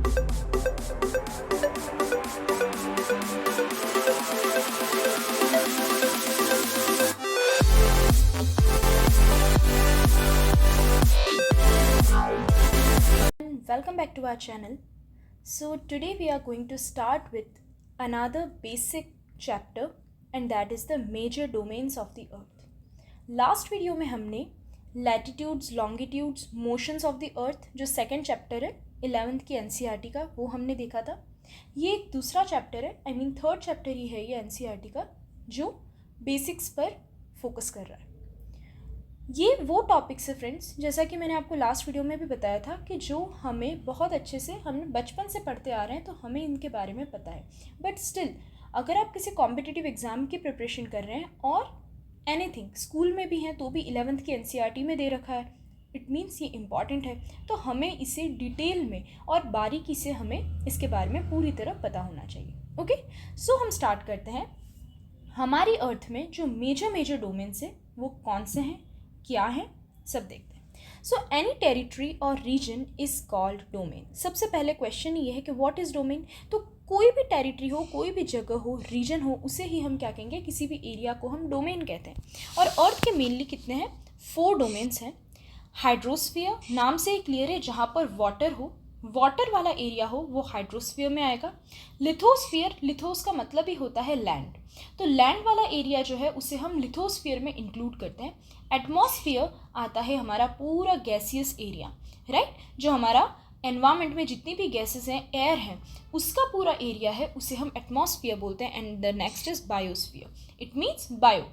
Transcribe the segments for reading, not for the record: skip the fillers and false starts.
Welcome back to our channel. So today we are going to start with another basic chapter, and that is the major domains of the earth. Last video में हमने latitudes, longitudes, motions of the earth जो second chapter है 11th की NCERT का, वो हमने देखा था. ये एक दूसरा चैप्टर है, I mean थर्ड चैप्टर ही है ये NCERT का, जो बेसिक्स पर फोकस कर रहा है. ये वो टॉपिक्स है फ्रेंड्स, जैसा कि मैंने आपको लास्ट वीडियो में भी बताया था कि जो हमें बहुत अच्छे से हम बचपन से पढ़ते आ रहे हैं, तो हमें इनके बारे में पता है. बट स्टिल अगर आप किसी कॉम्पिटिटिव एग्ज़ाम की प्रिपरेशन कर रहे हैं और एनीथिंग स्कूल में भी हैं तो भी 11th की NCERT में दे रखा है, इट मीन्स ये इम्पॉर्टेंट है, तो हमें इसे डिटेल में और बारीकी से हमें इसके बारे में पूरी तरह पता होना चाहिए. ओके, सो हम स्टार्ट करते हैं. हमारी अर्थ में जो मेजर डोमेन्स है वो कौन से हैं, क्या है, सब देखते हैं. सो एनी टेरिटरी और रीजन इज कॉल्ड डोमेन. सबसे पहले क्वेश्चन ये है कि व्हाट इज डोमेन. तो कोई भी टेरिटरी हो, कोई भी जगह हो, रीजन हो, उसे ही हम क्या कहेंगे, किसी भी एरिया को हम डोमेन कहते हैं. और अर्थ के मेनली कितने हैं, 4 डोमेन्स हैं. हाइड्रोस्फीयर नाम से ही क्लियर है, जहाँ पर वाटर हो, वाटर वाला एरिया हो, वो हाइड्रोस्फीयर में आएगा. लिथोस्फीयर, लिथोस का मतलब ही होता है लैंड, तो लैंड वाला एरिया जो है उसे हम लिथोस्फीयर में इंक्लूड करते हैं. एटमॉस्फेयर आता है हमारा पूरा गैसियस एरिया, राइट, जो हमारा एनवायरनमेंट में जितनी भी गैसेस हैं, एयर है, उसका पूरा एरिया है, उसे हम एटमॉस्फेयर बोलते हैं. And the next is biosphere. It means bio,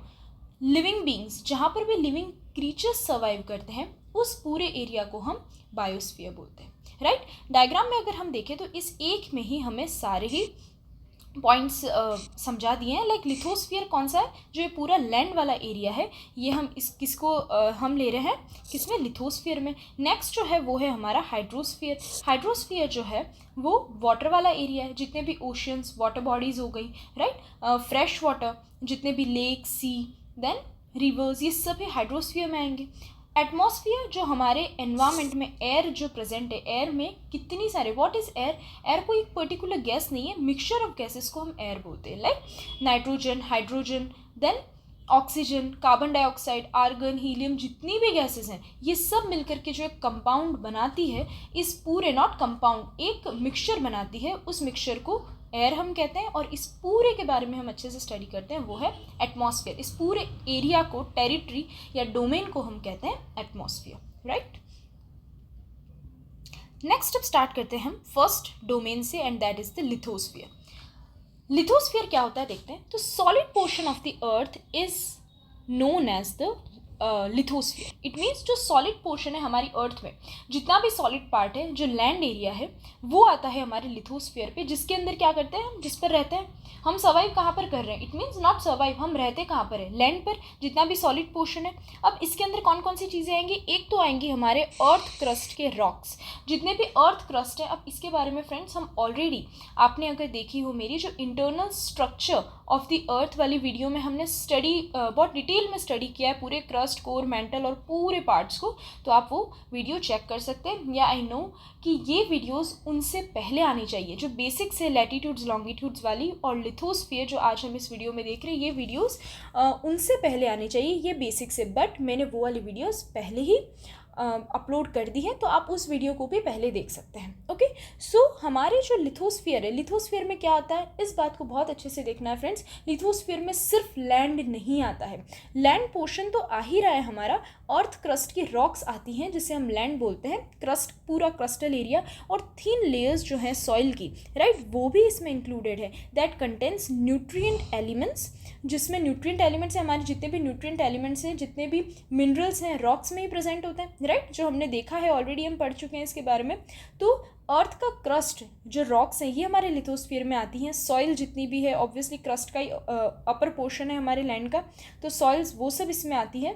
living beings, जहाँ पर भी लिविंग क्रीचर्स सर्वाइव करते हैं, उस पूरे एरिया को हम बायोस्फीयर बोलते हैं, राइट. डायग्राम में अगर हम देखें तो इस एक में ही हमें सारे ही पॉइंट्स समझा दिए हैं. लाइक लिथोस्फीयर कौन सा है, जो ये पूरा लैंड वाला एरिया है, ये हम किसको हम ले रहे हैं, किसमें, लिथोस्फीयर में. नेक्स्ट जो है वो है हमारा हाइड्रोस्फीयर. हाइड्रोस्फीयर जो है वो वाटर वाला एरिया है, जितने भी ओशियंस, वाटर बॉडीज़ हो गई, राइट, फ्रेश वाटर, जितने भी लेक, सी, देन रिवर्स, ये सब ही हाइड्रोस्फीयर में आएंगे. एटमॉस्फेयर जो हमारे एनवायरनमेंट में एयर जो प्रेजेंट है, एयर में कितनी सारे, व्हाट इज़ एयर. एयर कोई एक पर्टिकुलर गैस नहीं है, मिक्सचर ऑफ गैसेस को हम एयर बोलते हैं. Like nitrogen, hydrogen, then oxygen, carbon dioxide, argon, helium, जितनी भी गैसेस हैं, ये सब मिलकर के जो एक कंपाउंड बनाती है, इस पूरे, नॉट कंपाउंड, एक मिक्सचर बनाती है, उस मिक्सचर को एयर हम कहते हैं. और इस पूरे के बारे में हम अच्छे से स्टडी करते हैं, वो है एटमॉस्फेयर. इस पूरे एरिया को, टेरिटरी या डोमेन को हम कहते हैं एटमॉस्फेयर, राइट. नेक्स्ट अब स्टार्ट करते हैं हम फर्स्ट डोमेन से, and that is the lithosphere. Lithosphere क्या होता है देखते हैं. तो solid portion of the earth is known as the lithosphere. It means जो सॉलिड पोर्शन है हमारी अर्थ में, जितना भी सॉलिड पार्ट है, जो लैंड एरिया है, वो आता है हमारे लिथोस्फीयर पे, जिसके अंदर क्या करते हैं हम, जिस पर रहते हैं हम. सर्वाइव कहाँ पर कर रहे हैं, इट मीन्स नॉट सर्वाइव, हम रहते कहाँ पर है, लैंड पर, जितना भी सॉलिड पोर्शन है. अब इसके अंदर कौन कौन सी चीज़ें आएंगी, एक तो आएंगी हमारे अर्थ क्रस्ट के रॉक्स, जितने भी अर्थ क्रस्ट है. अब इसके बारे में फ्रेंड्स हम ऑलरेडी, आपने अगर देखी हो मेरी जो इंटरनल स्ट्रक्चर ऑफ द अर्थ वाली वीडियो में, हमने स्टडी बहुत डिटेल में स्टडी किया है पूरे क्रस्ट, कोर, मेंटल और पूरे पार्ट्स को, तो आप वो वीडियो चेक कर सकते हैं. या आई नो कि ये वीडियोस उनसे पहले आनी चाहिए, जो बेसिक्स है लैटिट्यूड्स, लॉन्गिट्यूड्स वाली, और लिथोस्फीयर जो आज हम इस वीडियो में देख रहे हैं, ये वीडियोस उनसे पहले आनी चाहिए, ये बेसिक्स है. बट मैंने वो वाली वीडियोस पहले ही अपलोड कर दी है, तो आप उस वीडियो को भी पहले देख सकते हैं. ओके, सो हमारे जो लिथोस्फीयर है, लिथोस्फीयर में क्या आता है, इस बात को बहुत अच्छे से देखना है फ्रेंड्स. लिथोस्फीयर में सिर्फ लैंड नहीं आता है, लैंड पोर्शन तो आ ही रहा है हमारा, अर्थ क्रस्ट की रॉक्स आती हैं, जिसे हम लैंड बोलते हैं, क्रस्ट, पूरा क्रस्टल एरिया, और थिन लेयर्स जो हैं सॉइल की, राइट, वो भी इसमें इंक्लूडेड है. दैट कंटेंस न्यूट्रिएंट एलिमेंट्स, जिसमें न्यूट्रिएंट एलिमेंट्स हैं, हमारे जितने भी न्यूट्रिएंट एलिमेंट्स हैं, जितने भी मिनरल्स हैं, रॉक्स में ही प्रेजेंट होते हैं, राइट, जो हमने देखा है ऑलरेडी, हम पढ़ चुके हैं इसके बारे में. तो अर्थ का क्रस्ट, जो रॉक्स हैं, ये हमारे लिथोस्फीयर में आती हैं. सॉइल जितनी भी है, ऑब्वियसली क्रस्ट का ही अपर पोर्शन है हमारे लैंड का, तो सॉइल्स वो सब इसमें आती है.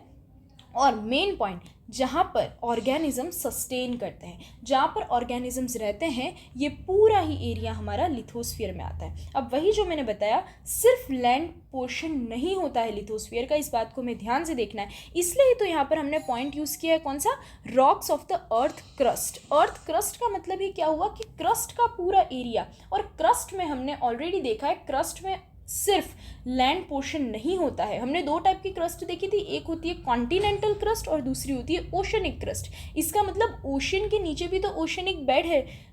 और मेन पॉइंट, जहाँ पर ऑर्गेनिज्म सस्टेन करते हैं, जहाँ पर ऑर्गेनिजम्स रहते हैं, ये पूरा ही एरिया हमारा लिथोस्फीयर में आता है। अब वही जो मैंने बताया, सिर्फ लैंड पोर्शन नहीं होता है लिथोस्फीयर का, इस बात को हमें ध्यान से देखना है। इसलिए तो यहाँ पर हमने पॉइंट यूज़ किया है कौन सा, rocks of the earth crust. Earth crust का मतलब ही क्या हुआ कि क्रस्ट का पूरा एरिया, और क्रस्ट में हमने ऑलरेडी देखा है, क्रस्ट में सिर्फ लैंड पोर्शन नहीं होता है। हमने दो टाइप की क्रस्ट देखी थी, एक होती है कॉन्टिनेंटल क्रस्ट और दूसरी होती है ओशनिक क्रस्ट। इसका मतलब ओशन के नीचे भी तो ओशनिक बेड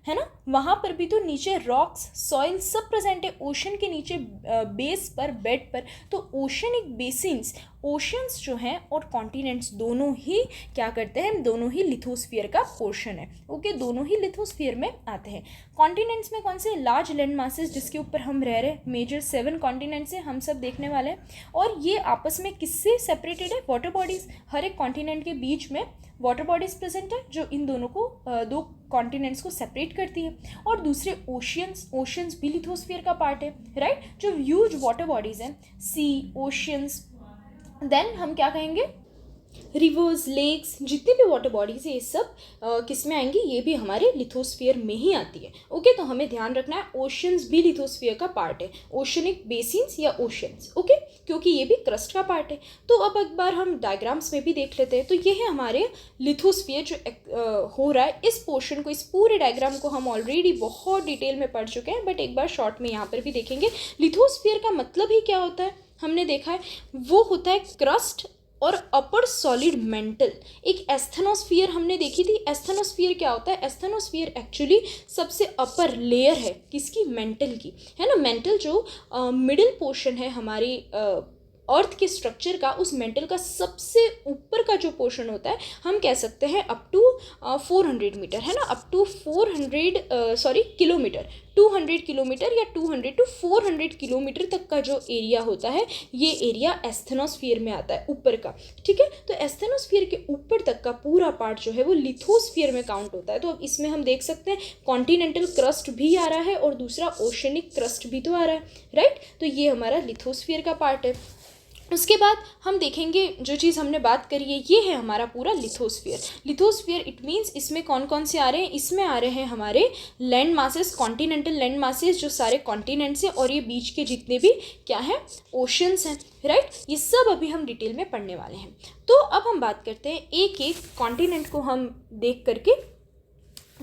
है ना, वहाँ पर भी तो नीचे रॉक्स, सॉइल सब प्रेजेंट है ओशन के नीचे, बेस पर, बेड पर। तो ओशनिक बेसिन्स, ओशंस जो हैं और कॉन्टिनेंट्स दोनों ही क्या करते हैं, दोनों ही लिथोस्फीयर का पोर्शन है। ओके, दोनों ही लिथोस्फीयर में आते हैं। कॉन्टिनेंट्स में कौन से, लार्ज लैंड मासेस जिसके ऊपर हम रह रहे हैं, मेजर 7 कॉन्टिनेंट्स हैं, हम सब देखने वाले हैं। और ये आपस में किससे सेपरेटेड है, वाटर बॉडीज। हर एक कॉन्टिनेंट के बीच में वाटर बॉडीज प्रेजेंट है जो इन दोनों को, दो कॉन्टिनेंट्स को सेपरेट करती है। और दूसरे ओशियंस भी लिथोस्फीयर का पार्ट है, राइट। जो ह्यूज वाटर बॉडीज हैं, सी, ओशियंस, देन हम क्या कहेंगे, रिवर्स, लेक्स, जितनी भी वाटर बॉडीज है, ये सब किस में आएंगी, ये भी हमारे लिथोस्फीयर में ही आती है। ओके, तो हमें ध्यान रखना है ओशंस भी लिथोस्फीयर का पार्ट है, ओशनिक बेसिन्स या ओशंस। ओके, क्योंकि ये भी क्रस्ट का पार्ट है। तो अब एक बार हम डायग्राम्स में भी देख लेते हैं। तो ये है हमारे लिथोस्फीयर जो हो रहा है। इस पोर्शन को, इस पूरे डायग्राम को हम ऑलरेडी बहुत डिटेल में पढ़ चुके हैं, बट एक बार शॉर्ट में यहाँ पर भी देखेंगे। लिथोस्फीयर का मतलब ही क्या होता है, हमने देखा है, वो होता है क्रस्ट और अपर सॉलिड मेंटल। एक एस्थेनोस्फीयर हमने देखी थी। एस्थेनोस्फीयर क्या होता है, एस्थेनोस्फीयर एक्चुअली सबसे अपर लेयर है, किसकी, मेंटल की, है ना। मेंटल जो मिडिल पोर्शन है हमारी अर्थ के स्ट्रक्चर का, उस मेंटल का सबसे ऊपर का जो पोर्शन होता है, हम कह सकते हैं अप टू 400 मीटर, है ना, अप टू 400 किलोमीटर, 200 किलोमीटर या 200 to 400 किलोमीटर तक का जो एरिया होता है, ये एरिया एस्थेनोस्फीयर में आता है, ऊपर का। ठीक है, तो एस्थेनोस्फीयर के ऊपर तक का पूरा पार्ट जो है वो लिथोस्फीयर में काउंट होता है। तो अब इसमें हम देख सकते हैं कॉन्टिनेंटल क्रस्ट भी आ रहा है और दूसरा ओशनिक क्रस्ट भी तो आ रहा है, राइट। तो ये हमारा लिथोस्फीयर का पार्ट है। उसके बाद हम देखेंगे जो चीज़ हमने बात करी है, ये है हमारा पूरा लिथोस्फीयर। लिथोस्फीयर इट मीन्स इसमें कौन कौन से आ रहे हैं, इसमें आ रहे हैं हमारे land masses, continental land masses, जो सारे कॉन्टिनेंट्स हैं, और ये बीच के जितने भी क्या हैं, ओशंस हैं, राइट। ये सब अभी हम डिटेल में पढ़ने वाले हैं। तो अब हम बात करते हैं, एक एक कॉन्टिनेंट को हम देख करके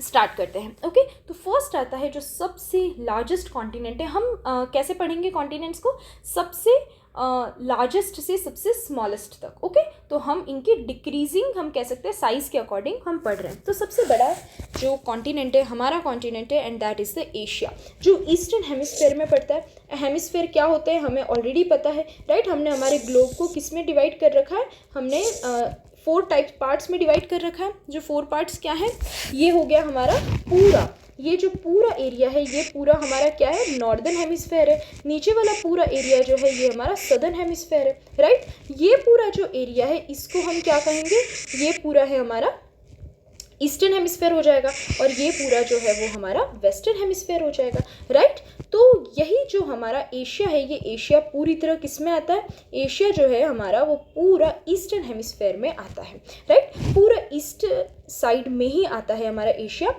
स्टार्ट करते हैं। ओके, तो फर्स्ट आता है जो सबसे लार्जेस्ट कॉन्टिनेंट है। हम कैसे पढ़ेंगे कॉन्टिनेंट्स को, सबसे लार्जेस्ट से सबसे स्मॉलेस्ट तक। ओके, तो हम इनकी डिक्रीजिंग, हम कह सकते हैं साइज के अकॉर्डिंग हम पढ़ रहे हैं। तो सबसे बड़ा जो कॉन्टिनेंट है हमारा कॉन्टिनेंट है, and that is the Asia, जो ईस्टर्न हेमिस्फेयर में पड़ता है। हेमिस्फेयर क्या होता है हमें ऑलरेडी पता है, राइट। हमने हमारे ग्लोब को किस में डिवाइड कर रखा है, हमने 4 टाइप्स पार्ट्स में डिवाइड कर रखा है। जो 4 पार्ट्स क्या है, ये हो गया हमारा पूरा, ये जो पूरा एरिया है, ये पूरा हमारा क्या है, नॉर्दर्न हेमिस्फेयर है। नीचे वाला पूरा एरिया जो है ये हमारा सदर्न हेमिस्फेयर है, राइट। ये पूरा जो एरिया है इसको हम क्या कहेंगे, ये पूरा है हमारा ईस्टर्न हेमिस्फेयर हो जाएगा, और ये पूरा जो है वो हमारा वेस्टर्न हेमिस्फेयर हो जाएगा, राइट। तो यही जो हमारा एशिया है, ये एशिया पूरी तरह किस में आता है, एशिया जो है हमारा वो पूरा ईस्टर्न हेमिस्फेयर में आता है, राइट। पूरा ईस्ट साइड में ही आता है हमारा एशिया।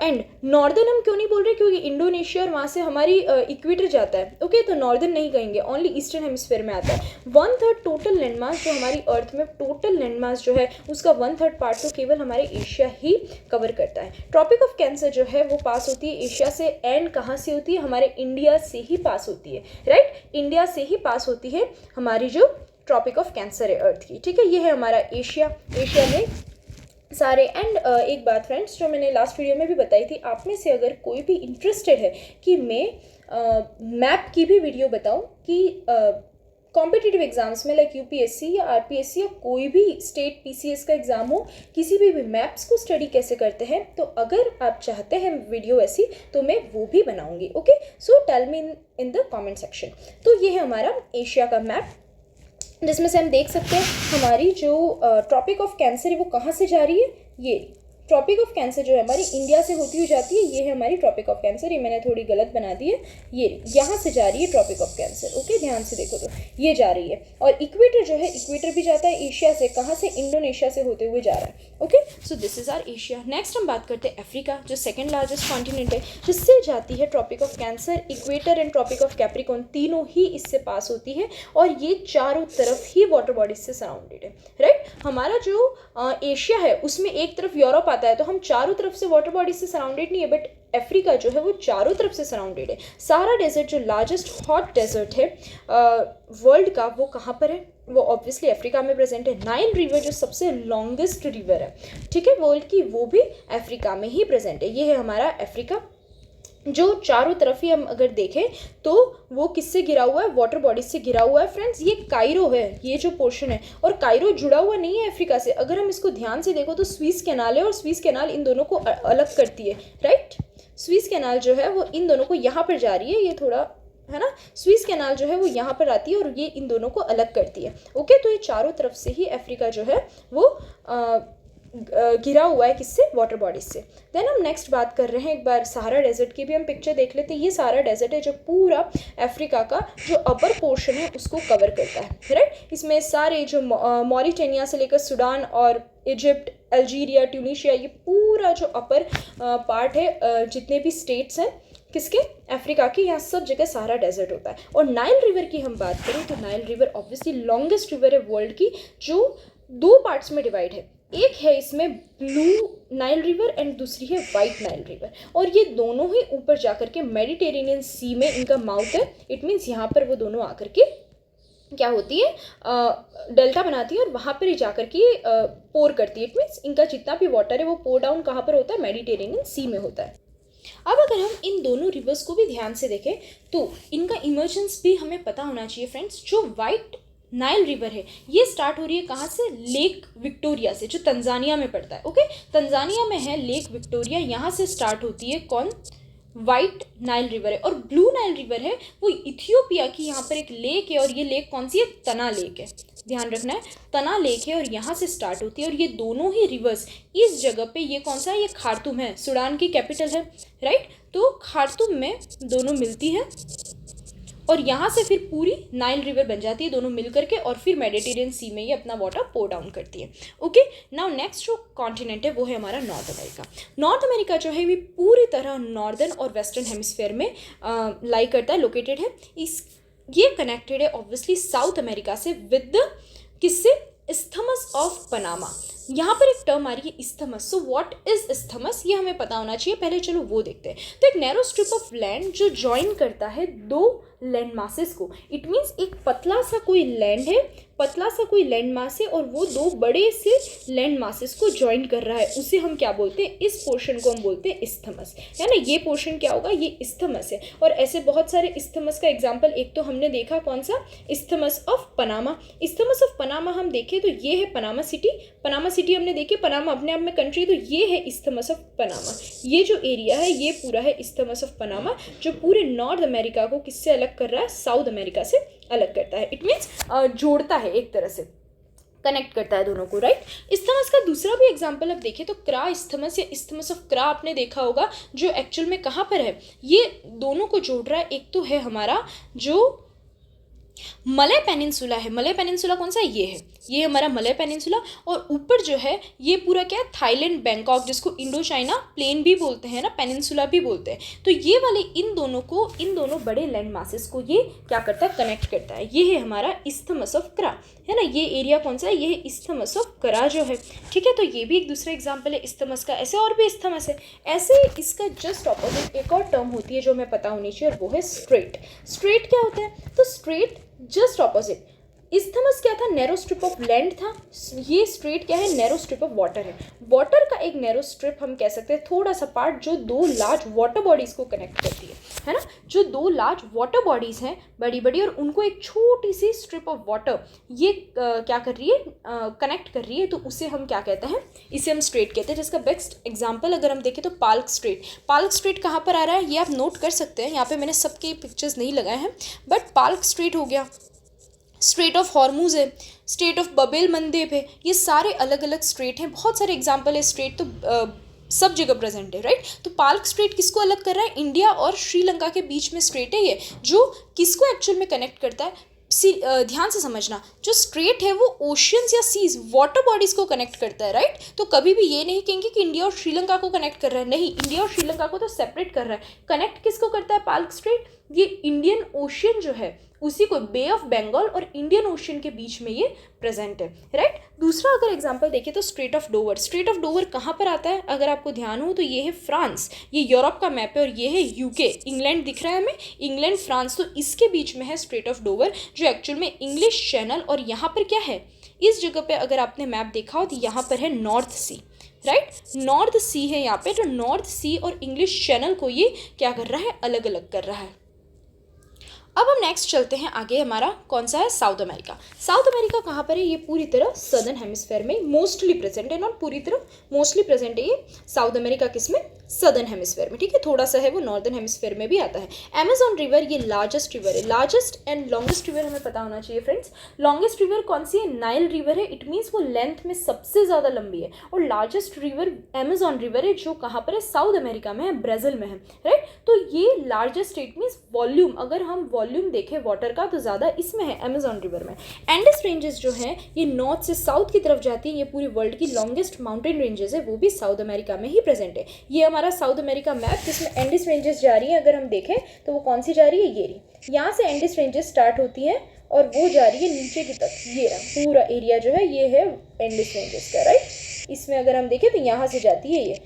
एंड नॉर्दर्न हम क्यों नहीं बोल रहे, क्योंकि इंडोनेशिया और वहाँ से हमारी इक्वेटर जाता है। ओके, तो नॉर्दर्न नहीं कहेंगे, ओनली ईस्टर्न हेमिस्फेयर में आता है। 1/3 टोटल लैंडमास जो हमारी अर्थ में टोटल लैंडमास जो है उसका 1/3 पार्ट तो केवल हमारे एशिया ही कवर करता है। ट्रॉपिक ऑफ कैंसर जो है वो पास होती है एशिया से, एंड कहाँ से होती है, हमारे इंडिया से ही पास होती है, राइट। इंडिया से ही पास होती है हमारी जो ट्रॉपिक ऑफ कैंसर है अर्थ की, ठीक है। ये है हमारा एशिया, एशिया में सारे। एंड एक बात फ्रेंड्स जो मैंने लास्ट वीडियो में भी बताई थी, आप में से अगर कोई भी इंटरेस्टेड है कि मैं मैप की भी वीडियो बताऊं कि कॉम्पिटिटिव एग्जाम्स में लाइक यूपीएससी या आरपीएससी या कोई भी स्टेट पीसीएस का एग्जाम हो, किसी भी मैप्स को स्टडी कैसे करते हैं, तो अगर आप चाहते हैं वीडियो ऐसी तो मैं वो भी बनाऊंगी। Okay, so tell me in the comment section. तो ये है हमारा एशिया का मैप, जिसमें से हम देख सकते हैं हमारी जो ट्रॉपिक ऑफ कैंसर है वो कहाँ से जा रही है, ये ट्रॉपिक ऑफ कैंसर जो है हमारी इंडिया से होती हुई जाती है, ये है हमारी ट्रॉपिक ऑफ कैंसर। ये मैंने थोड़ी गलत बना दी है, ये यहाँ से जा रही है ट्रॉपिक ऑफ कैंसर। ओके, ध्यान से देखो तो ये जा रही है। और इक्वेटर जो है, इक्वेटर भी जाता है एशिया से, कहाँ से, इंडोनेशिया से होते हुए जा रहा है। Okay, so this is our Asia. Next हम बात करते हैं अफ्रीका, जो सेकेंड लार्जेस्ट कॉन्टिनेंट है, जिससे जाती है tropic of Cancer, equator and tropic of Capricorn, तीनों ही इससे पास होती है और ये चारों तरफ ही वाटर बॉडीज से सराउंडेड है। राइट, हमारा जो एशिया है उसमें एक तरफ यूरोप आता है, तो हम चारों तरफ से वाटर बॉडीज से सराउंडेड नहीं है, बट अफ्रीका जो है वो चारों तरफ से सराउंडेड है। सहारा डेजर्ट जो लार्जेस्ट हॉट डेजर्ट है वर्ल्ड का, वो कहाँ पर है? वो ऑब्वियसली अफ्रीका में प्रेजेंट है। नाइल रिवर जो सबसे लॉन्गेस्ट रिवर है, ठीक है, वर्ल्ड की, वो भी अफ्रीका में ही प्रेजेंट है। ये है हमारा अफ्रीका, जो चारों तरफ ही हम अगर देखें तो वो किससे घिरा हुआ है? वाटर बॉडीज से घिरा हुआ है। फ्रेंड्स, ये कायरो है, ये जो पोर्शन है, और कायरो जुड़ा हुआ नहीं है अफ्रीका से। अगर हम इसको ध्यान से देखो तो स्विस कैनाल है, और स्विस कैनाल इन दोनों को अलग करती है। राइट, स्विस कैनाल जो है वो इन दोनों को यहाँ पर जा रही है, ये थोड़ा है ना, स्विस कैनाल जो है वो यहाँ पर आती है और ये इन दोनों को अलग करती है। ओके, तो ये चारों तरफ से ही अफ्रीका जो है वो घिरा हुआ है, किससे? वाटर बॉडीज से। देन हम नेक्स्ट बात कर रहे हैं, एक बार सहारा डेजर्ट की भी हम पिक्चर देख लेते हैं। ये सहारा डेजर्ट है जो पूरा अफ्रीका का जो अपर पोर्शन है उसको कवर करता है। राइट, इसमें सारे जो मॉरिटेनिया से लेकर सूडान और इजिप्ट, अल्जीरिया, ट्यूनीशिया, ये पूरा जो अपर पार्ट है, जितने भी स्टेट्स हैं किसके? अफ्रीका की, यहाँ सब जगह सहारा डेजर्ट होता है। और नाइल रिवर की हम बात करें तो Nile river obviously longest river है वर्ल्ड की, जो दो पार्ट्स में डिवाइड है। एक है इसमें ब्लू नाइल रिवर एंड दूसरी है वाइट नाइल रिवर, और ये दोनों ही ऊपर जाकर के मेडिटेरेनियन सी में इनका माउथ है। इट मीन्स यहाँ पर वो दोनों आकर के क्या होती है, डेल्टा बनाती है और वहाँ पर ही जाकर के पोर करती है। इट मीन्स इनका जितना भी वाटर है वो पोर डाउन कहाँ पर होता है? मेडिटेरेनियन सी में होता है। अब अगर हम इन दोनों रिवर्स को भी ध्यान से देखें तो इनका इमर्जेंस भी हमें पता होना चाहिए। फ्रेंड्स, जो वाइट नाइल रिवर है ये स्टार्ट हो रही है कहाँ से? लेक विक्टोरिया से, जो तंजानिया में पड़ता है। ओके, तंजानिया में है लेक विक्टोरिया, यहाँ से स्टार्ट होती है कौन? वाइट नाइल रिवर है। और ब्लू नाइल रिवर है वो इथियोपिया की, यहाँ पर एक लेक है, और ये लेक कौन सी है? तना लेक है, ध्यान रखना है, तना लेक है, और यहाँ से स्टार्ट होती है। और ये दोनों ही रिवर्स इस जगह पे, ये कौन सा है? ये खार्तूम है, सूडान की कैपिटल है। राइट, तो खार्तूम में दोनों मिलती है और यहाँ से फिर पूरी नाइल रिवर बन जाती है दोनों मिल करके, और फिर मेडिटेरियन सी में ये अपना वाटर पोर डाउन करती है। ओके, नाउ नेक्स्ट जो कॉन्टिनेंट है वो है हमारा नॉर्थ अमेरिका। नॉर्थ अमेरिका जो है ये पूरी तरह नॉर्दर्न और वेस्टर्न हेमिस्फेयर में लाई करता है, लोकेटेड है। ये कनेक्टेड है ऑब्वियसली साउथ अमेरिका से विद किससे? Isthmus of Panama. यहाँ पर एक टर्म आ रही है isthmus. So what is isthmus, ये हमें पता होना चाहिए। पहले चलो वो देखते हैं। तो एक नैरो स्ट्रिप ऑफ लैंड जो ज्वाइन करता है दो लैंड मासेस को। इट मीन्स एक पतला सा कोई लैंड है, पतला सा कोई लैंड मास है, और वो दो बड़े से लैंड मासेस को ज्वाइन कर रहा है, उसे हम क्या बोलते हैं? इस पोर्शन को हम बोलते हैं इस्थमस, है ना। ये पोर्शन क्या होगा? ये इस्थमस है। और ऐसे बहुत सारे इस्थमस का एग्जाम्पल, एक तो हमने देखा कौन सा? Isthmus of Panama. Isthmus of Panama हम देखें तो ये है पनामा सिटी। पनामा सिटी हमने देखी, पनामा अपने आप में कंट्री, तो ये है इस्थमस ऑफ पनामा। ये जो एरिया है ये पूरा है इस्थमस ऑफ पनामा, जो पूरे नॉर्थ अमेरिका को किससे अलग कर रहा है? साउथ अमेरिका से अलग करता है। इट मीन्स जोड़ता है, एक तरह से कनेक्ट करता है दोनों को। राइट, इस्थमस का दूसरा भी एग्जांपल अब देखें तो क्रा इस्थमस या इस्थमस ऑफ क्रा आपने देखा होगा, जो एक्चुअल में कहाँ पर है? ये दोनों को जोड़ रहा है। एक तो है हमारा जो मलय पेनिनसुला है। मलय पेनिनसुला कौन सा है? ये हमारा मलय पेनिनसुला, और ऊपर जो है ये पूरा क्या है? थाईलैंड, बैंकॉक, जिसको इंडो चाइना प्लेन भी बोलते हैं ना, पेनिनसुला भी बोलते हैं। तो ये वाले इन दोनों बड़े लैंड मासेस को ये क्या करता है? कनेक्ट करता है। ये है हमारा इस्थमस ऑफ क्रा, है ना। ये एरिया कौन सा है? ये है इस्थमस ऑफ क्रा जो है, ठीक है। तो ये भी एक दूसरा एग्जाम्पल है इस्थमस का। ऐसे और भी इस्थमस है। ऐसे इसका जस्ट ऑपोजिट एक और टर्म होती है जो हमें पता होनी चाहिए, और वो है स्ट्रेट। स्ट्रेट क्या होता है? तो स्ट्रेट जस्ट ऑपोजिट। इस्थमस क्या था? नैरो स्ट्रिप ऑफ लैंड था। ये स्ट्रेट क्या है? नैरो स्ट्रिप ऑफ वाटर है। वाटर का एक नैरो स्ट्रिप हम कह सकते हैं, थोड़ा सा पार्ट जो दो लार्ज वाटर बॉडीज को कनेक्ट करती है ना। जो दो लार्ज वाटर बॉडीज हैं बड़ी बड़ी, और उनको एक छोटी सी स्ट्रिप ऑफ वाटर ये क्या कर रही है? कनेक्ट कर रही है, तो उसे हम क्या कहते हैं? इसे हम स्ट्रेट कहते हैं। जिसका बेस्ट एग्जाम्पल अगर हम देखें तो पाल्क स्ट्रेट। पाल्क स्ट्रेट कहाँ पर आ रहा है? ये आप नोट कर सकते हैं। यहाँ पे मैंने सबके पिक्चर्स नहीं लगाए हैं, बट पाल्क स्ट्रेट हो गया, स्ट्रेट ऑफ हॉर्मूज है, स्ट्रेट ऑफ बबेल मंदेब है, ये सारे अलग अलग स्ट्रेट हैं, बहुत सारे एग्जाम्पल है स्ट्रेट, तो सब जगह प्रेजेंट है, राइट। तो पाल्क स्ट्रेट किसको अलग कर रहा है, इंडिया और श्रीलंका के बीच में स्ट्रेट है ये, जो किसको एक्चुअल में कनेक्ट करता है, ध्यान से समझना, जो स्ट्रेट है वो ओशियंस या सीज, वाटर बॉडीज को कनेक्ट करता है, राइट। तो कभी भी ये नहीं कहेंगे कि इंडिया और श्रीलंका को कनेक्ट कर रहा है, नहीं, इंडिया और श्रीलंका को तो सेपरेट कर रहा है। कनेक्ट किसको करता है पाल्क स्ट्रेट, ये इंडियन ओशियन जो है उसी को, बे ऑफ बंगाल और इंडियन ओशियन के बीच में ये प्रेजेंट है, राइट। दूसरा अगर एग्जांपल देखें तो straight of Dover, straight of Dover कहाँ पर आता है, अगर आपको ध्यान हो तो ये है फ्रांस, ये यूरोप का मैप है, और ये है यूके, इंग्लैंड दिख रहा है हमें, इंग्लैंड फ्रांस, तो इसके बीच में है स्ट्रेट ऑफ डोवर, जो एक्चुअल में इंग्लिश चैनल, और यहाँ पर क्या है, इस जगह पे अगर आपने मैप देखा हो तो यहाँ पर है नॉर्थ सी, राइट, नॉर्थ सी है यहाँ पे, तो नॉर्थ सी और इंग्लिश चैनल को ये क्या कर रहा है, अलग अलग कर रहा है। अब हम नेक्स्ट चलते हैं आगे, हमारा कौन सा है, साउथ अमेरिका। साउथ अमेरिका कहाँ पर है, ये पूरी तरह सदर्न हेमिस्फेयर में मोस्टली प्रेजेंट है, नॉट पूरी तरह, मोस्टली प्रेजेंट है ये साउथ अमेरिका, किसमें, सदर्न हेमिस्फेयर में, ठीक है, थोड़ा सा है वो नॉर्दर्न हेमिस्फेयर में भी आता है। अमेजॉन रिवर ये लार्जेस्ट रिवर है, लार्जेस्ट एंड लॉन्गेस्ट रिवर हमें पता होना चाहिए फ्रेंड्स। लॉन्गेस्ट रिवर कौन सी है, नाइल रिवर है, इट मीन्स वो लेंथ में सबसे ज़्यादा लंबी है, और लार्जेस्ट रिवर अमेजॉन रिवर है, जो कहाँ पर है, साउथ अमेरिका में है, ब्राज़ील में है, राइट। तो ये लार्जेस्ट, इट मीन्स वॉल्यूम, अगर हम वॉल्यूम देखें वाटर का तो ज़्यादा इसमें है, अमेजॉन रिवर में। एंडस रेंजेस जो हैं ये नॉर्थ से साउथ की तरफ जाती है, ये पूरी वर्ल्ड की लॉन्गेस्ट माउंटेन रेंजेस है, वो भी साउथ अमेरिका में ही प्रेजेंट है। ये हमारा साउथ अमेरिका मैप, जिसमें एंडिस रेंजेस जा रही हैं, अगर हम देखें तो वो कौन सी जा रही है, ये रही, यहाँ से एंडिस रेंजेस स्टार्ट होती हैं और वो जा रही है नीचे की तक, ये रहा पूरा एरिया जो है, ये है एंडिस रेंजेस का, राइट। इसमें अगर हम देखें तो यहाँ से जाती है ये,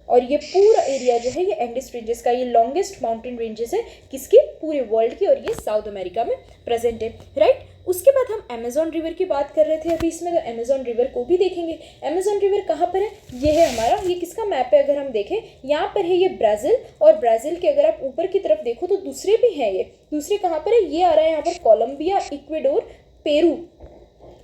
और ये पूरा एरिया जो है ये एंडिस रेंजेस का, ये लॉन्गेस्ट माउंटेन रेंजेस है, किसकी, पूरे वर्ल्ड की, और ये साउथ अमेरिका में प्रेजेंट है, राइट। उसके बाद हम अमेजॉन रिवर की बात कर रहे थे अभी इसमें, तो अमेजॉन रिवर को भी देखेंगे। अमेजॉन रिवर कहाँ पर है, ये है हमारा, ये किसका मैप है, अगर हम देखें यहाँ पर है ये ब्राज़ील, और ब्राज़ील के अगर आप ऊपर की तरफ देखो तो दूसरे भी हैं, ये दूसरे कहाँ पर है, ये आ रहा है यहाँ पर Colombia, Ecuador, Peru,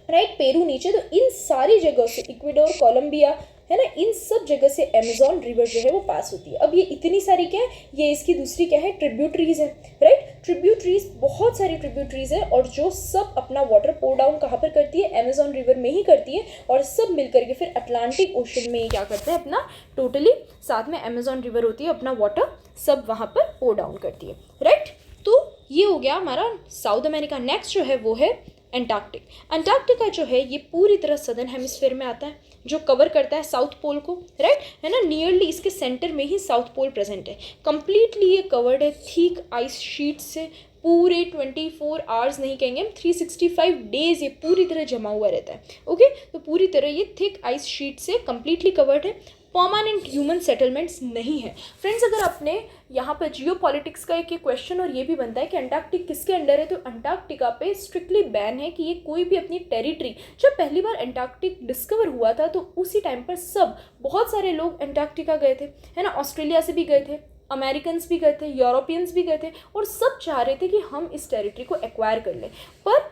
right, Peru नीचे, तो इन सारी जगह से, इक्वेडोर, कोलंबिया है ना, इन सब जगह से अमेजॉन रिवर जो है वो पास होती है। अब ये इतनी सारी क्या है, ये इसकी दूसरी क्या है, ट्रिब्यूटरीज है, राइट। ट्रिब्यूटरीज, बहुत सारी ट्रिब्यूटरीज है, और जो सब अपना वाटर पोर डाउन कहाँ पर करती है, अमेजॉन रिवर में ही करती है, और सब मिलकर के फिर अटलांटिक ओशन में क्या करते हैं, अपना टोटली साथ में अमेजॉन रिवर होती है, अपना वाटर सब वहाँ पर पोर डाउन करती है, राइट। तो ये हो गया हमारा साउथ अमेरिका। नेक्स्ट जो है वो है एंटार्क्टिक। अंटार्कटिका जो है ये पूरी तरह सदर्न हेमिस्फेयर में आता है, जो कवर करता है साउथ पोल को, राइट, है ना, नियरली इसके सेंटर में ही साउथ पोल प्रेजेंट है। कंप्लीटली ये कवर्ड है थिक आइस शीट से, पूरे 24 आवर्स नहीं कहेंगे हम, 365 डेज ये पूरी तरह जमा हुआ रहता है, ओके। तो पूरी तरह ये थिक आइस शीट से कंप्लीटली कवर्ड है। परमानेंट ह्यूमन सेटलमेंट्स नहीं है फ्रेंड्स। अगर आपने यहाँ पर जियो पॉलिटिक्स का एक क्वेश्चन और ये भी बनता है कि अंटार्कटिक किसके अंडर है, तो अंटार्कटिका पे स्ट्रिक्टली बैन है कि ये कोई भी अपनी टेरिटरी, जब पहली बार अंटार्कटिक डिस्कवर हुआ था तो उसी टाइम पर सब बहुत सारे लोग अंटार्कटिका गए थे, है ना, ऑस्ट्रेलिया से भी गए थे, अमेरिकन्स भी गए थे, यूरोपियंस भी गए थे, और सब चाह रहे थे कि हम इस टेरिटरी को एक्वायर कर लें। पर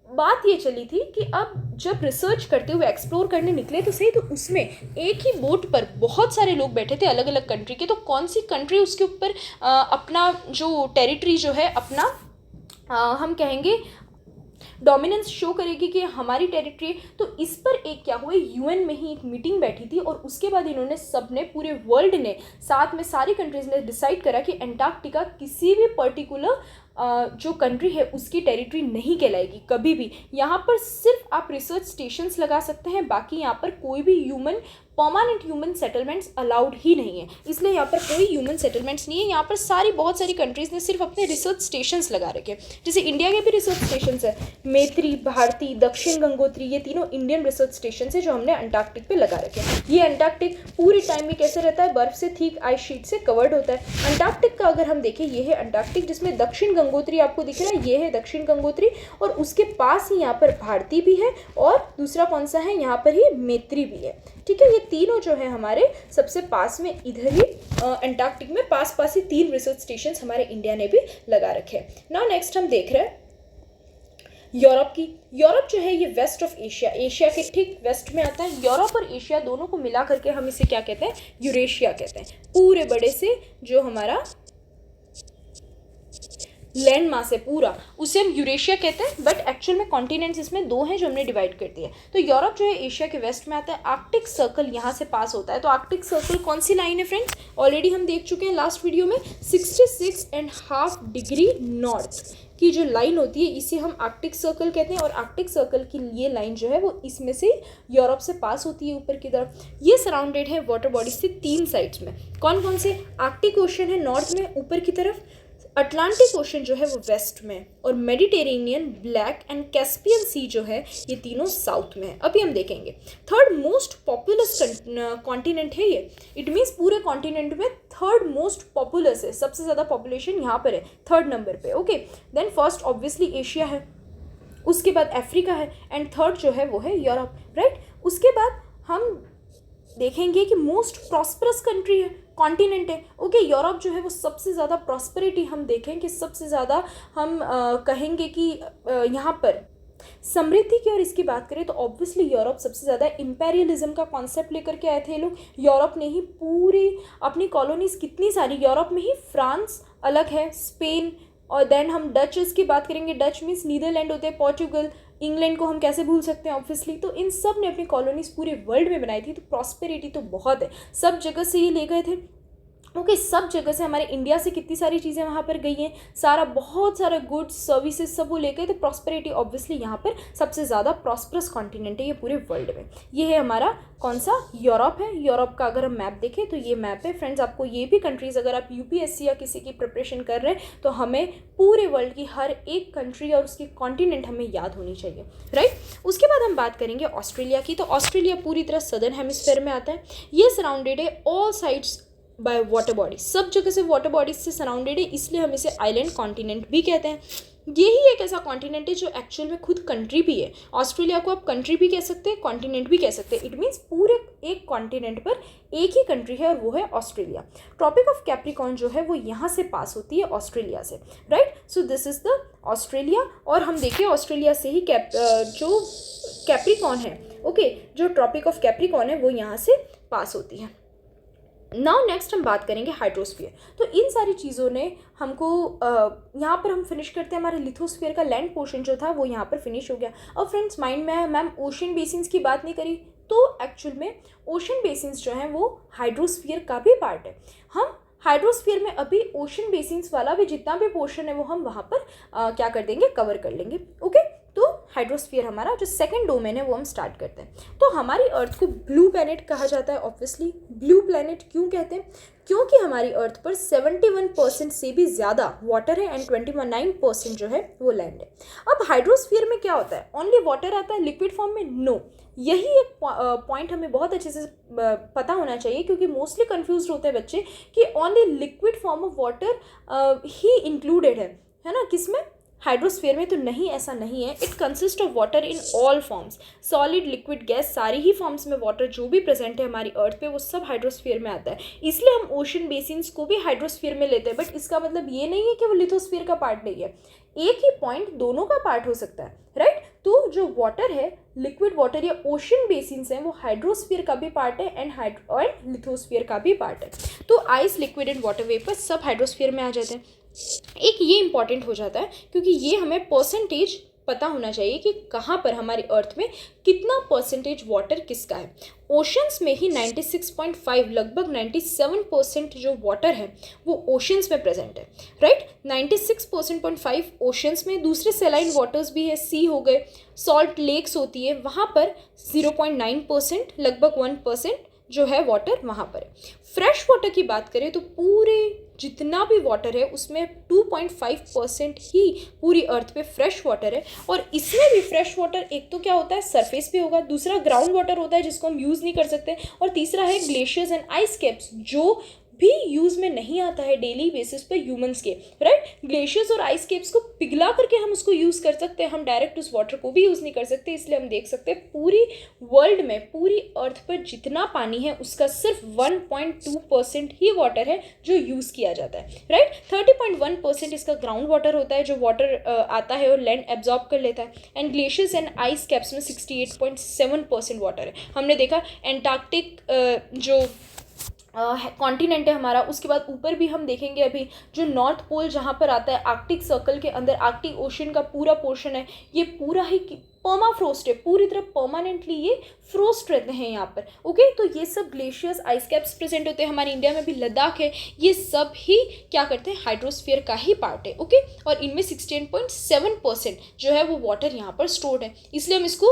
बात ये चली थी कि अब जब रिसर्च करते हुए एक्सप्लोर करने निकले तो सही, तो उसमें एक ही बोट पर बहुत सारे लोग बैठे थे अलग अलग कंट्री के, तो कौन सी कंट्री उसके ऊपर अपना जो टेरिटरी जो है अपना हम कहेंगे डोमिनेंस शो करेगी कि हमारी टेरिटरी। तो इस पर एक क्या हुआ, यूएन में ही एक मीटिंग बैठी थी, और उसके बाद इन्होंने सबने, पूरे वर्ल्ड ने साथ में सारी कंट्रीज ने डिसाइड करा कि अंटार्कटिका किसी भी पर्टिकुलर जो कंट्री है उसकी टेरिटरी नहीं कहलाएगी कभी भी। यहाँ पर सिर्फ आप रिसर्च स्टेशंस लगा सकते हैं, बाकी यहाँ पर कोई भी परमानेंट ह्यूमन सेटलमेंट्स अलाउड ही नहीं है, इसलिए यहाँ पर कोई ह्यूमन सेटलमेंट्स नहीं है। यहाँ पर बहुत सारी कंट्रीज़ ने सिर्फ अपने रिसर्च स्टेशंस लगा रखे, जैसे इंडिया के भी रिसर्च स्टेशंस है, मैत्री, भारती, दक्षिण गंगोत्री, ये तीनों इंडियन रिसर्च स्टेशन है जो हमने अंटार्कटिक पे लगा रखे। ये अंटार्कटिक पूरे टाइम में कैसे रहता है, बर्फ से थिक आइस शीट से कवर्ड होता है। अंटार्कटिक का अगर हम देखें, ये है अंटार्कटिक, जिसमें दक्षिण गंगोत्री आपको दिख रहा है, ये है दक्षिण गंगोत्री, और उसके पास ही यहाँ पर भारती भी है, और दूसरा कौन सा है, यहाँ पर ही मैत्री भी है, ठीक है। ये तीनों जो है हमारे सबसे पास में, इधर ही अंटार्कटिक में पास ही 3 रिसर्च स्टेशन हमारे इंडिया ने भी लगा रखे हैं। नाउ नेक्स्ट हम देख रहे हैं यूरोप की। यूरोप जो है ये वेस्ट ऑफ एशिया, एशिया के ठीक वेस्ट में आता है। यूरोप और एशिया दोनों को मिला करके हम इसे क्या कहते हैं, यूरेशिया कहते हैं। पूरे बड़े से जो हमारा लैंड मास है पूरा, उसे हम यूरेशिया कहते हैं, बट एक्चुअल में कॉन्टिनेंट्स इसमें दो हैं जो हमने डिवाइड कर दिया है। तो यूरोप जो है एशिया के वेस्ट में आता है, आर्कटिक सर्कल यहाँ से पास होता है। तो आर्कटिक सर्कल कौन सी लाइन है फ्रेंड्स, ऑलरेडी हम देख चुके हैं लास्ट वीडियो में, 66.5 डिग्री नॉर्थ की जो लाइन होती है इसे हम आर्कटिक सर्कल कहते हैं। और आर्कटिक सर्कल की ये लाइन जो है वो इसमें से यूरोप से पास होती है ऊपर की तरफ। ये सराउंडेड है वाटर बॉडी से 3 साइड्स में। कौन कौन से, आर्कटिक ओशन है नॉर्थ में ऊपर की तरफ, अटलांटिक ओशन जो है वो वेस्ट में, और मेडिटेरेनियन, ब्लैक एंड कैस्पियन सी जो है ये तीनों साउथ में है। अभी हम देखेंगे थर्ड मोस्ट पॉपुलस कॉन्टिनेंट है ये, इट मीन्स पूरे कॉन्टिनेंट में थर्ड मोस्ट पॉपुलस है, सबसे ज़्यादा पॉपुलेशन यहाँ पर है, थर्ड नंबर पे। Okay, then first obviously Asia है, उसके बाद अफ्रीका है, एंड थर्ड जो है वो है यूरोप, राइट। उसके बाद हम देखेंगे कि मोस्ट प्रॉस्परस कंट्री है, कॉन्टिनेंट है। ओके, यूरोप जो है वो सबसे ज़्यादा प्रॉस्पेरिटी हम देखें कि सबसे ज़्यादा हम कहेंगे कि यहाँ पर समृद्धि की, और इसकी बात करें तो ऑब्वियसली यूरोप सबसे ज़्यादा इंपेरियलिज्म का कॉन्सेप्ट लेकर के आए थे लोग। यूरोप ने ही पूरी अपनी कॉलोनीज कितनी सारी, यूरोप में ही फ्रांस अलग है, स्पेन, और देन हम डचेस की बात करेंगे, डच मीन्स नीदरलैंड होते हैं, पोर्चुगल, इंग्लैंड को हम कैसे भूल सकते हैं ऑब्वियसली। तो इन सब ने अपनी कॉलोनीज पूरे वर्ल्ड में बनाई थी। तो प्रॉस्पेरिटी तो बहुत है, सब जगह से ये ले गए थे। ओके, सब जगह से, हमारे इंडिया से कितनी सारी चीज़ें वहाँ पर गई हैं, सारा बहुत सारा गुड्स सर्विसेज सब वो ले गए। तो प्रॉस्पेरिटी ऑब्वियसली यहाँ पर सबसे ज़्यादा प्रॉस्परस कॉन्टिनेंट है ये पूरे वर्ल्ड में। ये है हमारा कौन सा, यूरोप है। यूरोप का अगर हम मैप देखें तो ये मैप है फ्रेंड्स। आपको ये भी कंट्रीज़, अगर आप यूपीएससी या किसी की प्रिपरेशन कर रहे हैं तो हमें पूरे वर्ल्ड की हर एक कंट्री और उसकी कॉन्टिनेंट हमें याद होनी चाहिए, राइट। उसके बाद हम बात करेंगे ऑस्ट्रेलिया की। तो ऑस्ट्रेलिया पूरी तरह सदर्न हेमिस्फेयर में आता है। ये सराउंडेड है all sides by water body, सब जगह से वाटर बॉडीज से सराउंडेड है, इसलिए हम इसे आइलैंड कॉन्टिनेंट भी कहते हैं। यही एक ऐसा कॉन्टिनेंट है जो एक्चुअल में खुद कंट्री भी है। ऑस्ट्रेलिया को आप कंट्री भी कह सकते हैं, कॉन्टिनेंट भी कह सकते हैं। इट मीन्स पूरे एक कॉन्टिनेंट पर एक ही कंट्री है और वो है ऑस्ट्रेलिया। ट्रॉपिक ऑफ कैप्रिकॉर्न जो है वो यहाँ से पास होती है ऑस्ट्रेलिया से, right. So this is the Australia. और हम देखिए ऑस्ट्रेलिया से ही जो कैप्रिकॉर्न है, ओके, जो ट्रॉपिक ऑफ कैप्रिकॉर्न है वो यहाँ से पास होती है। नाउ नेक्स्ट हम बात करेंगे हाइड्रोस्फीयर। तो इन सारी चीज़ों ने हमको यहाँ पर हम फिनिश करते हैं, हमारे लिथोस्फीयर का लैंड पोर्शन जो था वो यहाँ पर फिनिश हो गया। और फ्रेंड्स माइंड में है मैम ओशन बेसिन्स की बात नहीं करी, तो एक्चुअल में ओशन बेसिन्स जो हैं वो हाइड्रोस्फीयर का भी पार्ट है। हम हाइड्रोस्फीयर में अभी ओशन बेसिन्स वाला भी जितना भी पोर्शन है वो हम वहाँ पर क्या कर देंगे, कवर कर लेंगे। ओके, तो हाइड्रोस्फीयर हमारा जो सेकंड डोमेन है वो हम स्टार्ट करते हैं। तो हमारी अर्थ को ब्लू प्लैनेट कहा जाता है। ऑब्वियसली ब्लू प्लैनेट क्यों कहते हैं, क्योंकि हमारी अर्थ पर 71% से भी ज़्यादा वाटर है एंड 29% जो है वो लैंड है। अब हाइड्रोस्फीयर में क्या होता है, ओनली वाटर आता है लिक्विड फॉर्म में? नो। यही एक पॉइंट हमें बहुत अच्छे से पता होना चाहिए, क्योंकि मोस्टली कंफ्यूज होते हैं बच्चे कि only liquid form of water he included है ना, किसमें, हाइड्रोस्फीयर में। तो नहीं, ऐसा नहीं है। It consist of water in all forms, solid, liquid, gas, सारी ही फॉर्म्स में वाटर जो भी प्रेजेंट है हमारी अर्थ पे वो सब हाइड्रोस्फीयर में आता है। इसलिए हम ओशन बेसिन्स को भी हाइड्रोस्फीयर में लेते हैं, बट इसका मतलब ये नहीं है कि वो लिथोस्फीयर का पार्ट नहीं है। एक ही पॉइंट दोनों का पार्ट हो सकता है, राइट। तो जो वाटर है, लिक्विड वाटर या ओशन बेसिन्स हैं, वो हाइड्रोस्फीयर का भी पार्ट है एंड लिथोस्फीयर का भी पार्ट है। तो ice, liquid and water vapour सब हाइड्रोस्फीयर में आ जाते हैं। एक ये इंपॉर्टेंट हो जाता है क्योंकि ये हमें परसेंटेज पता होना चाहिए कि कहाँ पर हमारी अर्थ में कितना परसेंटेज वाटर किसका है। ओशंस में ही 96.5 लगभग 97% जो वाटर है वो ओशंस में प्रेजेंट है, राइट। 96.5 ओशंस में, दूसरे सेलाइन वाटर्स भी है, सी हो गए, सॉल्ट लेक्स होती है, वहाँ पर 0.9% लगभग 1% जो है वाटर वहाँ पर है। फ्रेश वाटर की बात करें तो पूरे जितना भी वाटर है उसमें 2.5% ही पूरी अर्थ पे फ्रेश वाटर है। और इसमें भी फ्रेश वाटर एक तो क्या होता है, सरफेस पे होगा, दूसरा ग्राउंड वाटर होता है जिसको हम यूज़ नहीं कर सकते, और तीसरा है ग्लेशियर्स एंड आइस कैप्स जो भी यूज़ में नहीं आता है डेली बेसिस पे ह्यूमंस के, राइट। ग्लेशियर्स और आइस कैप्स को पिघला करके हम उसको यूज़ कर सकते हैं, हम डायरेक्ट उस वाटर को भी यूज़ नहीं कर सकते। इसलिए हम देख सकते हैं पूरी वर्ल्ड में, पूरी अर्थ पर जितना पानी है उसका सिर्फ 1.2% ही वाटर है जो यूज़ किया जाता है, राइट। 30.1% इसका ग्राउंड वाटर होता है जो वाटर आता है और लैंड एब्जॉर्ब कर लेता है, and glaciers and ice caps में 68.7% वाटर है। हमने देखा एंटार्क्टिक जो कॉन्टिनेंट है हमारा। उसके बाद ऊपर भी हम देखेंगे अभी जो नॉर्थ पोल जहाँ पर आता है, आर्कटिक सर्कल के अंदर आर्कटिक ओशन का पूरा पोर्शन है, ये पूरा ही पर्माफ्रोस्ट है, पूरी तरह परमानेंटली ये फ्रोस्ट रहते हैं यहाँ पर। ओके, तो ये सब ग्लेशियर्स, आइस कैप्स प्रेजेंट होते हैं हमारे इंडिया में भी, लद्दाख है, ये सब ही क्या करते हैं, हाइड्रोस्फीयर का ही पार्ट है। ओके, और इनमें 16.7% जो है वो वाटर यहाँ पर स्टोर्ड है, इसलिए हम इसको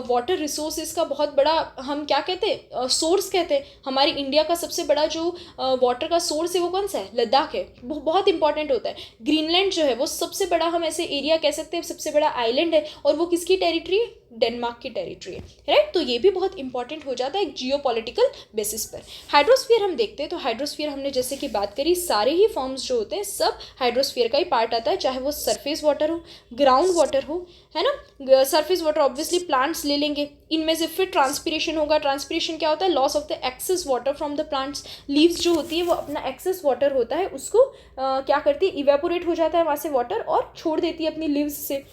वाटर रिसोर्सेज का बहुत बड़ा, हम क्या कहते हैं, सोर्स कहते हैं। हमारी इंडिया का सबसे बड़ा जो वाटर का सोर्स है वो कौन सा है, लद्दाख है, वो बहुत इंपॉर्टेंट होता है। ग्रीनलैंड जो है वो सबसे बड़ा, हम ऐसे एरिया कह सकते हैं, सबसे बड़ा आइलैंड है, और वो किसकी टेरिटरी है, डेनमार्क की टेरिटरी है, राइट। तो ये भी बहुत इंपॉर्टेंट हो जाता है एक जियोपॉलिटिकल बेसिस पर। हाइड्रोस्फीयर हम देखते हैं, तो हाइड्रोस्फीयर हमने जैसे कि बात करी, सारे ही फॉर्म्स जो होते हैं सब हाइड्रोस्फीयर का ही पार्ट आता है, चाहे वो सरफेस वाटर हो, ग्राउंड वाटर हो, है ना। सरफेस वाटर ऑब्वियसली प्लांट्स ले लेंगे, इनमें से फिर ट्रांसपीरेशन होगा। ट्रांसपीरेशन क्या होता है, loss of the excess water from the plants. Leaves जो होती है वो अपना एक्सेस वाटर होता है उसको क्या करती है, इवेपोरेट हो जाता है वहाँ से वाटर, और छोड़ देती है अपनी लीव्स से,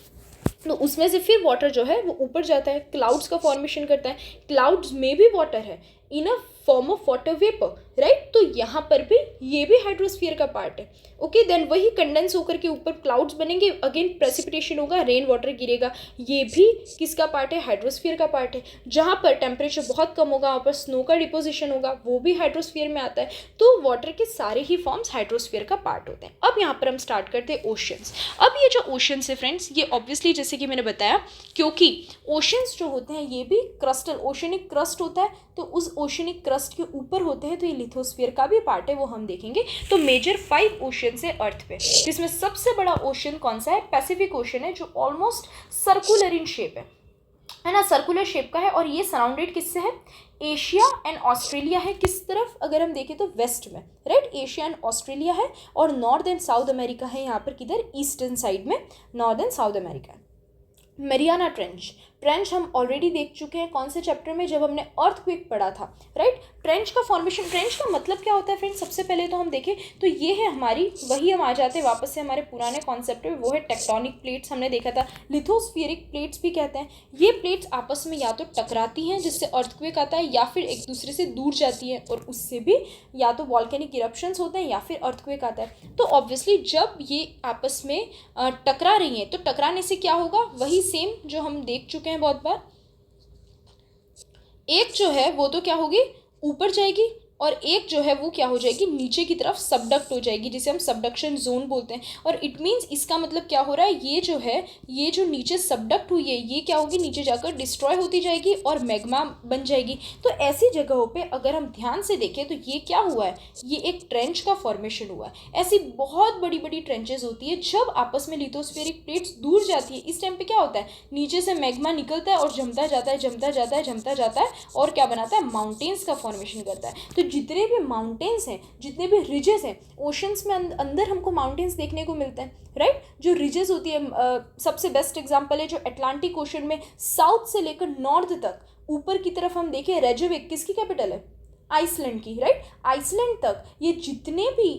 तो उसमें से फिर वाटर जो है वो ऊपर जाता है, क्लाउड्स का फॉर्मेशन करता है। क्लाउड्स में भी वाटर है in a form of water vapour, right. तो यहाँ पर भी ये भी हाइड्रोस्फीयर का पार्ट है। ओके, देन वही कंडेंस होकर के ऊपर क्लाउड्स बनेंगे, अगेन प्रेसिपिटेशन होगा, रेन वाटर गिरेगा, ये भी किसका पार्ट है, हाइड्रोस्फीयर का पार्ट है। जहाँ पर टेम्परेचर बहुत कम होगा वहाँ पर स्नो का डिपोजिशन होगा, वो भी हाइड्रोस्फीयर में आता है। तो वाटर के सारे ही फॉर्म्स हाइड्रोस्फीयर का पार्ट होते हैं। अब यहाँ पर हम स्टार्ट करते हैं ओशंस। अब ये जो ओशंस है फ्रेंड्स, ये ऑब्वियसली जैसे कि मैंने बताया, क्योंकि ओशंस जो होते हैं ये भी क्रस्टल, ओशनिक क्रस्ट होता है, तो उस ओशनिक क्रस्ट के ऊपर होते हैं, तो ये लिथोस्फीयर का भी पार्ट है, वो हम देखेंगे। तो मेजर 5 ओशन है अर्थ पे, जिसमें सबसे बड़ा ओशन कौन सा है, पैसिफिक ओशन है, जो ऑलमोस्ट सर्कुलर इन शेप है ना, सर्कुलर शेप का है, और ये सराउंडेड किससे है, एशिया एंड ऑस्ट्रेलिया है। किस तरफ अगर हम देखें तो वेस्ट में, राइट, एशिया एंड ऑस्ट्रेलिया है, और नॉर्थ एंड साउथ अमेरिका है यहाँ पर, किधर, ईस्टर्न साइड में नॉर्थ एंड साउथ अमेरिका है। मैरियाना ट्रेंच हम ऑलरेडी देख चुके हैं, कौन से चैप्टर में, जब हमने अर्थक्वेक पढ़ा था, राइट। ट्रेंच का फॉर्मेशन, ट्रेंच का मतलब क्या होता है फ्रेंड्स, सबसे पहले तो हम देखें तो ये है हमारी, वही हम आ जाते हैं वापस से हमारे पुराने कॉन्सेप्ट में, वो है टेक्टोनिक प्लेट्स, हमने देखा था, लिथोस्फीरिक प्लेट्स भी कहते हैं। ये प्लेट्स आपस में या तो टकराती हैं जिससे अर्थक्वेक आता है, या फिर एक दूसरे से दूर जाती है, और उससे भी या तो वॉल्केनिक इरप्शंस होते हैं या फिर अर्थक्वेक आता है। तो ऑब्वियसली जब ये आपस में टकरा रही हैं, तो टकराने से क्या होगा, वही सेम जो हम देख चुके हैं बहुत बार, एक जो है वो तो क्या होगी, ऊपर जाएगी, और एक जो है वो क्या हो जाएगी, नीचे की तरफ सबडक्ट हो जाएगी, जिसे हम सबडक्शन जोन बोलते हैं। और इट मीन्स इसका मतलब क्या हो रहा है, ये जो है, ये जो नीचे सबडक्ट हुई है, ये क्या होगी, नीचे जाकर डिस्ट्रॉय होती जाएगी और मैग्मा बन जाएगी। तो ऐसी जगहों पे अगर हम ध्यान से देखें तो ये क्या हुआ है, ये एक ट्रेंच का फॉर्मेशन हुआ है। ऐसी बहुत बड़ी बड़ी ट्रेंचेस होती है, जब आपस में लिथोस्फेरिक प्लेट्स दूर जाती है, इस टाइम पे क्या होता है, नीचे से मैग्मा निकलता है और जमता जाता है, जमता जाता है, जमता जाता है, और क्या बनाता है, माउंटेन्स का फॉर्मेशन करता है। तो जितने भी माउंटेन्स हैं, जितने भी रिजेस हैं, ओशंस में अंदर हमको माउंटेन्स देखने को मिलते हैं, राइट। जो रिजेस होती है, सबसे बेस्ट एग्जांपल है जो अटलांटिक ओशन में साउथ से लेकर नॉर्थ तक ऊपर की तरफ हम देखें, रेजोविक किसकी कैपिटल है, आइसलैंड की, राइट। आइसलैंड तक ये जितने भी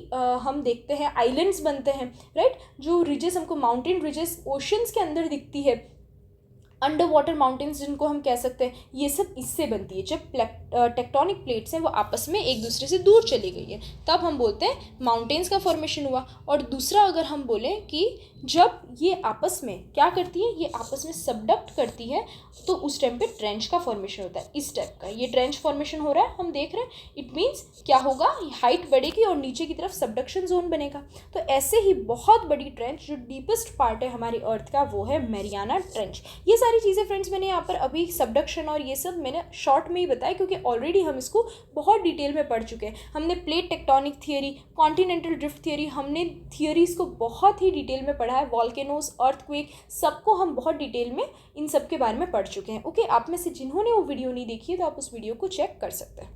हम देखते हैं आइलैंड्स बनते हैं, राइट। जो रिजेस हमको, माउंटेन रिजेस ओशंस के अंदर दिखती है, अंडर वाटर माउंटेन्स जिनको हम कह सकते हैं, ये सब इससे बनती है। जब टेक्टोनिक प्लेट्स हैं वो आपस में एक दूसरे से दूर चली गई है, तब हम बोलते हैं माउंटेन्स का फॉर्मेशन हुआ। और दूसरा अगर हम बोलें कि जब ये आपस में क्या करती है, ये आपस में सबडक्ट करती है, तो उस टाइम पे ट्रेंच का फॉर्मेशन होता है, इस टाइप का ये ट्रेंच फॉर्मेशन हो रहा है, हम देख रहे हैं। इट मीन्स क्या होगा, हाइट बढ़ेगी और नीचे की तरफ सबडक्शन जोन बनेगा। तो ऐसे ही बहुत बड़ी ट्रेंच, जो डीपेस्ट पार्ट है हमारी अर्थ का, वो है मैरियाना ट्रेंच। ये सारी चीज़ें फ्रेंड्स मैंने यहाँ पर अभी सबडक्शन और ये सब मैंने शॉर्ट में ही बताया, क्योंकि ऑलरेडी हम इसको बहुत डिटेल में पढ़ चुके हैं। हमने plate tectonic theory, continental drift theory, हमने थियरीज़ को बहुत ही डिटेल में पढ़ा है, वॉल्केनोस, अर्थक्वेक, सबको हम बहुत डिटेल में इन सब के बारे में पढ़ चुके हैं। ओके, आप में से जिन्होंने वो वीडियो नहीं देखी है तो आप उस वीडियो को चेक कर सकते हैं।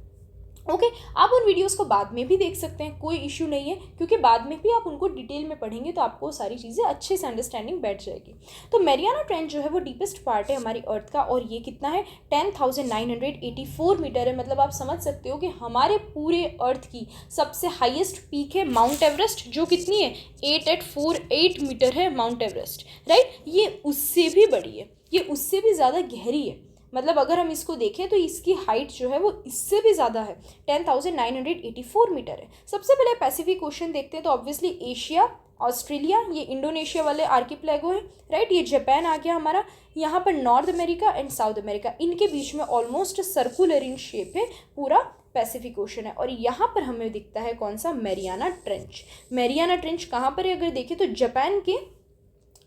ओके, आप उन वीडियोस को बाद में भी देख सकते हैं, कोई इशू नहीं है, क्योंकि बाद में भी आप उनको डिटेल में पढ़ेंगे तो आपको सारी चीज़ें अच्छे से अंडरस्टैंडिंग बैठ जाएगी। तो मैरियाना ट्रेंच जो है वो डीपेस्ट पार्ट है हमारी अर्थ का, और ये कितना है, 10,984 मीटर है। मतलब आप समझ सकते हो कि हमारे पूरे अर्थ की सबसे हाईएस्ट पीक है माउंट एवरेस्ट, जो कितनी है, 8848 मीटर है माउंट एवरेस्ट, राइट। ये उससे भी बड़ी है, ये उससे भी ज़्यादा गहरी है, मतलब अगर हम इसको देखें तो इसकी हाइट जो है वो इससे भी ज़्यादा है, 10,984 मीटर है। सबसे पहले पैसिफिक ओशन देखते हैं, तो ऑब्वियसली एशिया, ऑस्ट्रेलिया, ये इंडोनेशिया वाले आर्किपेलागो है, राइट। ये जापान आ गया हमारा, यहाँ पर north America and south America, इनके बीच में ऑलमोस्ट सर्कुलर इन शेप है पूरा पैसिफिक ओशन है। और यहाँ पर हमें दिखता है कौन सा, मैरियाना ट्रेंच। मैरियाना ट्रेंच कहाँ पर है, अगर देखें तो जापान के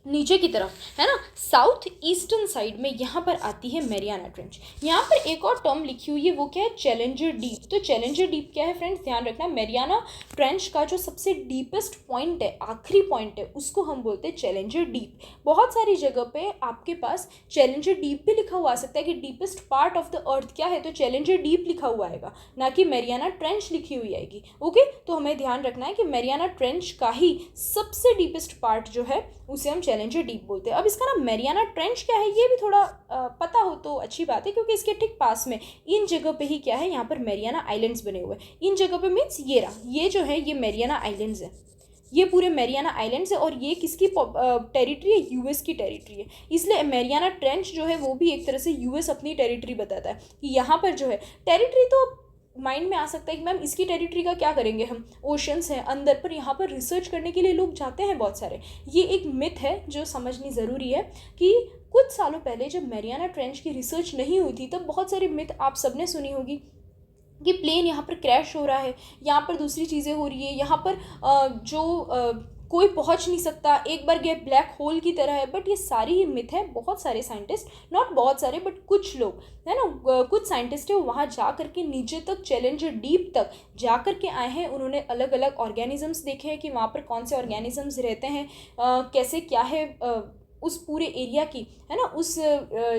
नीचे की तरफ है ना, साउथ ईस्टर्न साइड में यहाँ पर आती है मैरियाना ट्रेंच। यहाँ पर एक और टर्म लिखी हुई है, वो क्या है, चैलेंजर डीप। तो चैलेंजर डीप क्या है फ्रेंड्स, ध्यान रखना, मैरियाना ट्रेंच का जो सबसे डीपेस्ट पॉइंट है, आखिरी पॉइंट है, उसको हम बोलते हैं चैलेंजर डीप। बहुत सारी जगह पे आपके पास चैलेंजर डीप भी लिखा हुआ आ सकता है कि डीपेस्ट पार्ट ऑफ द अर्थ क्या है, तो चैलेंजर डीप लिखा हुआ आएगा, ना कि मैरियाना ट्रेंच लिखी हुई आएगी। ओके, तो हमें ध्यान रखना है कि मैरियाना ट्रेंच का ही सबसे डीपेस्ट पार्ट जो है उसे हम चैलेंजर डीप बोलते हैं। अब इसका नाम मैरियाना ट्रेंच क्या है, ये भी थोड़ा पता हो तो अच्छी बात है, क्योंकि इसके ठीक पास में इन जगह पे ही क्या है, यहाँ पर मैरियाना आइलैंड्स बने हुए हैं। इन जगह पे मीन्स ये रहा, ये जो है ये मैरियाना आइलैंड्स है, ये पूरे मैरियाना आइलैंड्स है। और ये किसकी टेरिटरी है, यूएस की टेरिटरी है। इसलिए मैरियाना ट्रेंच जो है वो भी एक तरह से यूएस अपनी टेरिटरी बताता है कि यहाँ पर जो है टेरिटरी। तो माइंड में आ सकता है कि मैम इसकी टेरिटरी का क्या करेंगे हम, ओशंस हैं अंदर, पर यहाँ पर रिसर्च करने के लिए लोग जाते हैं बहुत सारे। ये एक मिथ है जो समझनी ज़रूरी है कि कुछ सालों पहले जब मैरियाना ट्रेंच की रिसर्च नहीं हुई थी, तब बहुत सारी मिथ आप सबने सुनी होगी कि प्लेन यहाँ पर क्रैश हो रहा है, यहाँ पर दूसरी चीज़ें हो रही है, यहाँ पर कोई पहुंच नहीं सकता, एक बार गए ब्लैक होल की तरह है। बट ये सारी ही मिथ है। बहुत सारे साइंटिस्ट, नॉट बहुत सारे बट कुछ लोग है ना, कुछ साइंटिस्ट है वहाँ जा कर के नीचे तक, चैलेंजर डीप तक जा कर के आए हैं। उन्होंने अलग अलग ऑर्गेनिजम्स देखे हैं कि वहाँ पर कौन से ऑर्गेनिजम्स रहते हैं, कैसे क्या है उस पूरे एरिया की, है ना, उस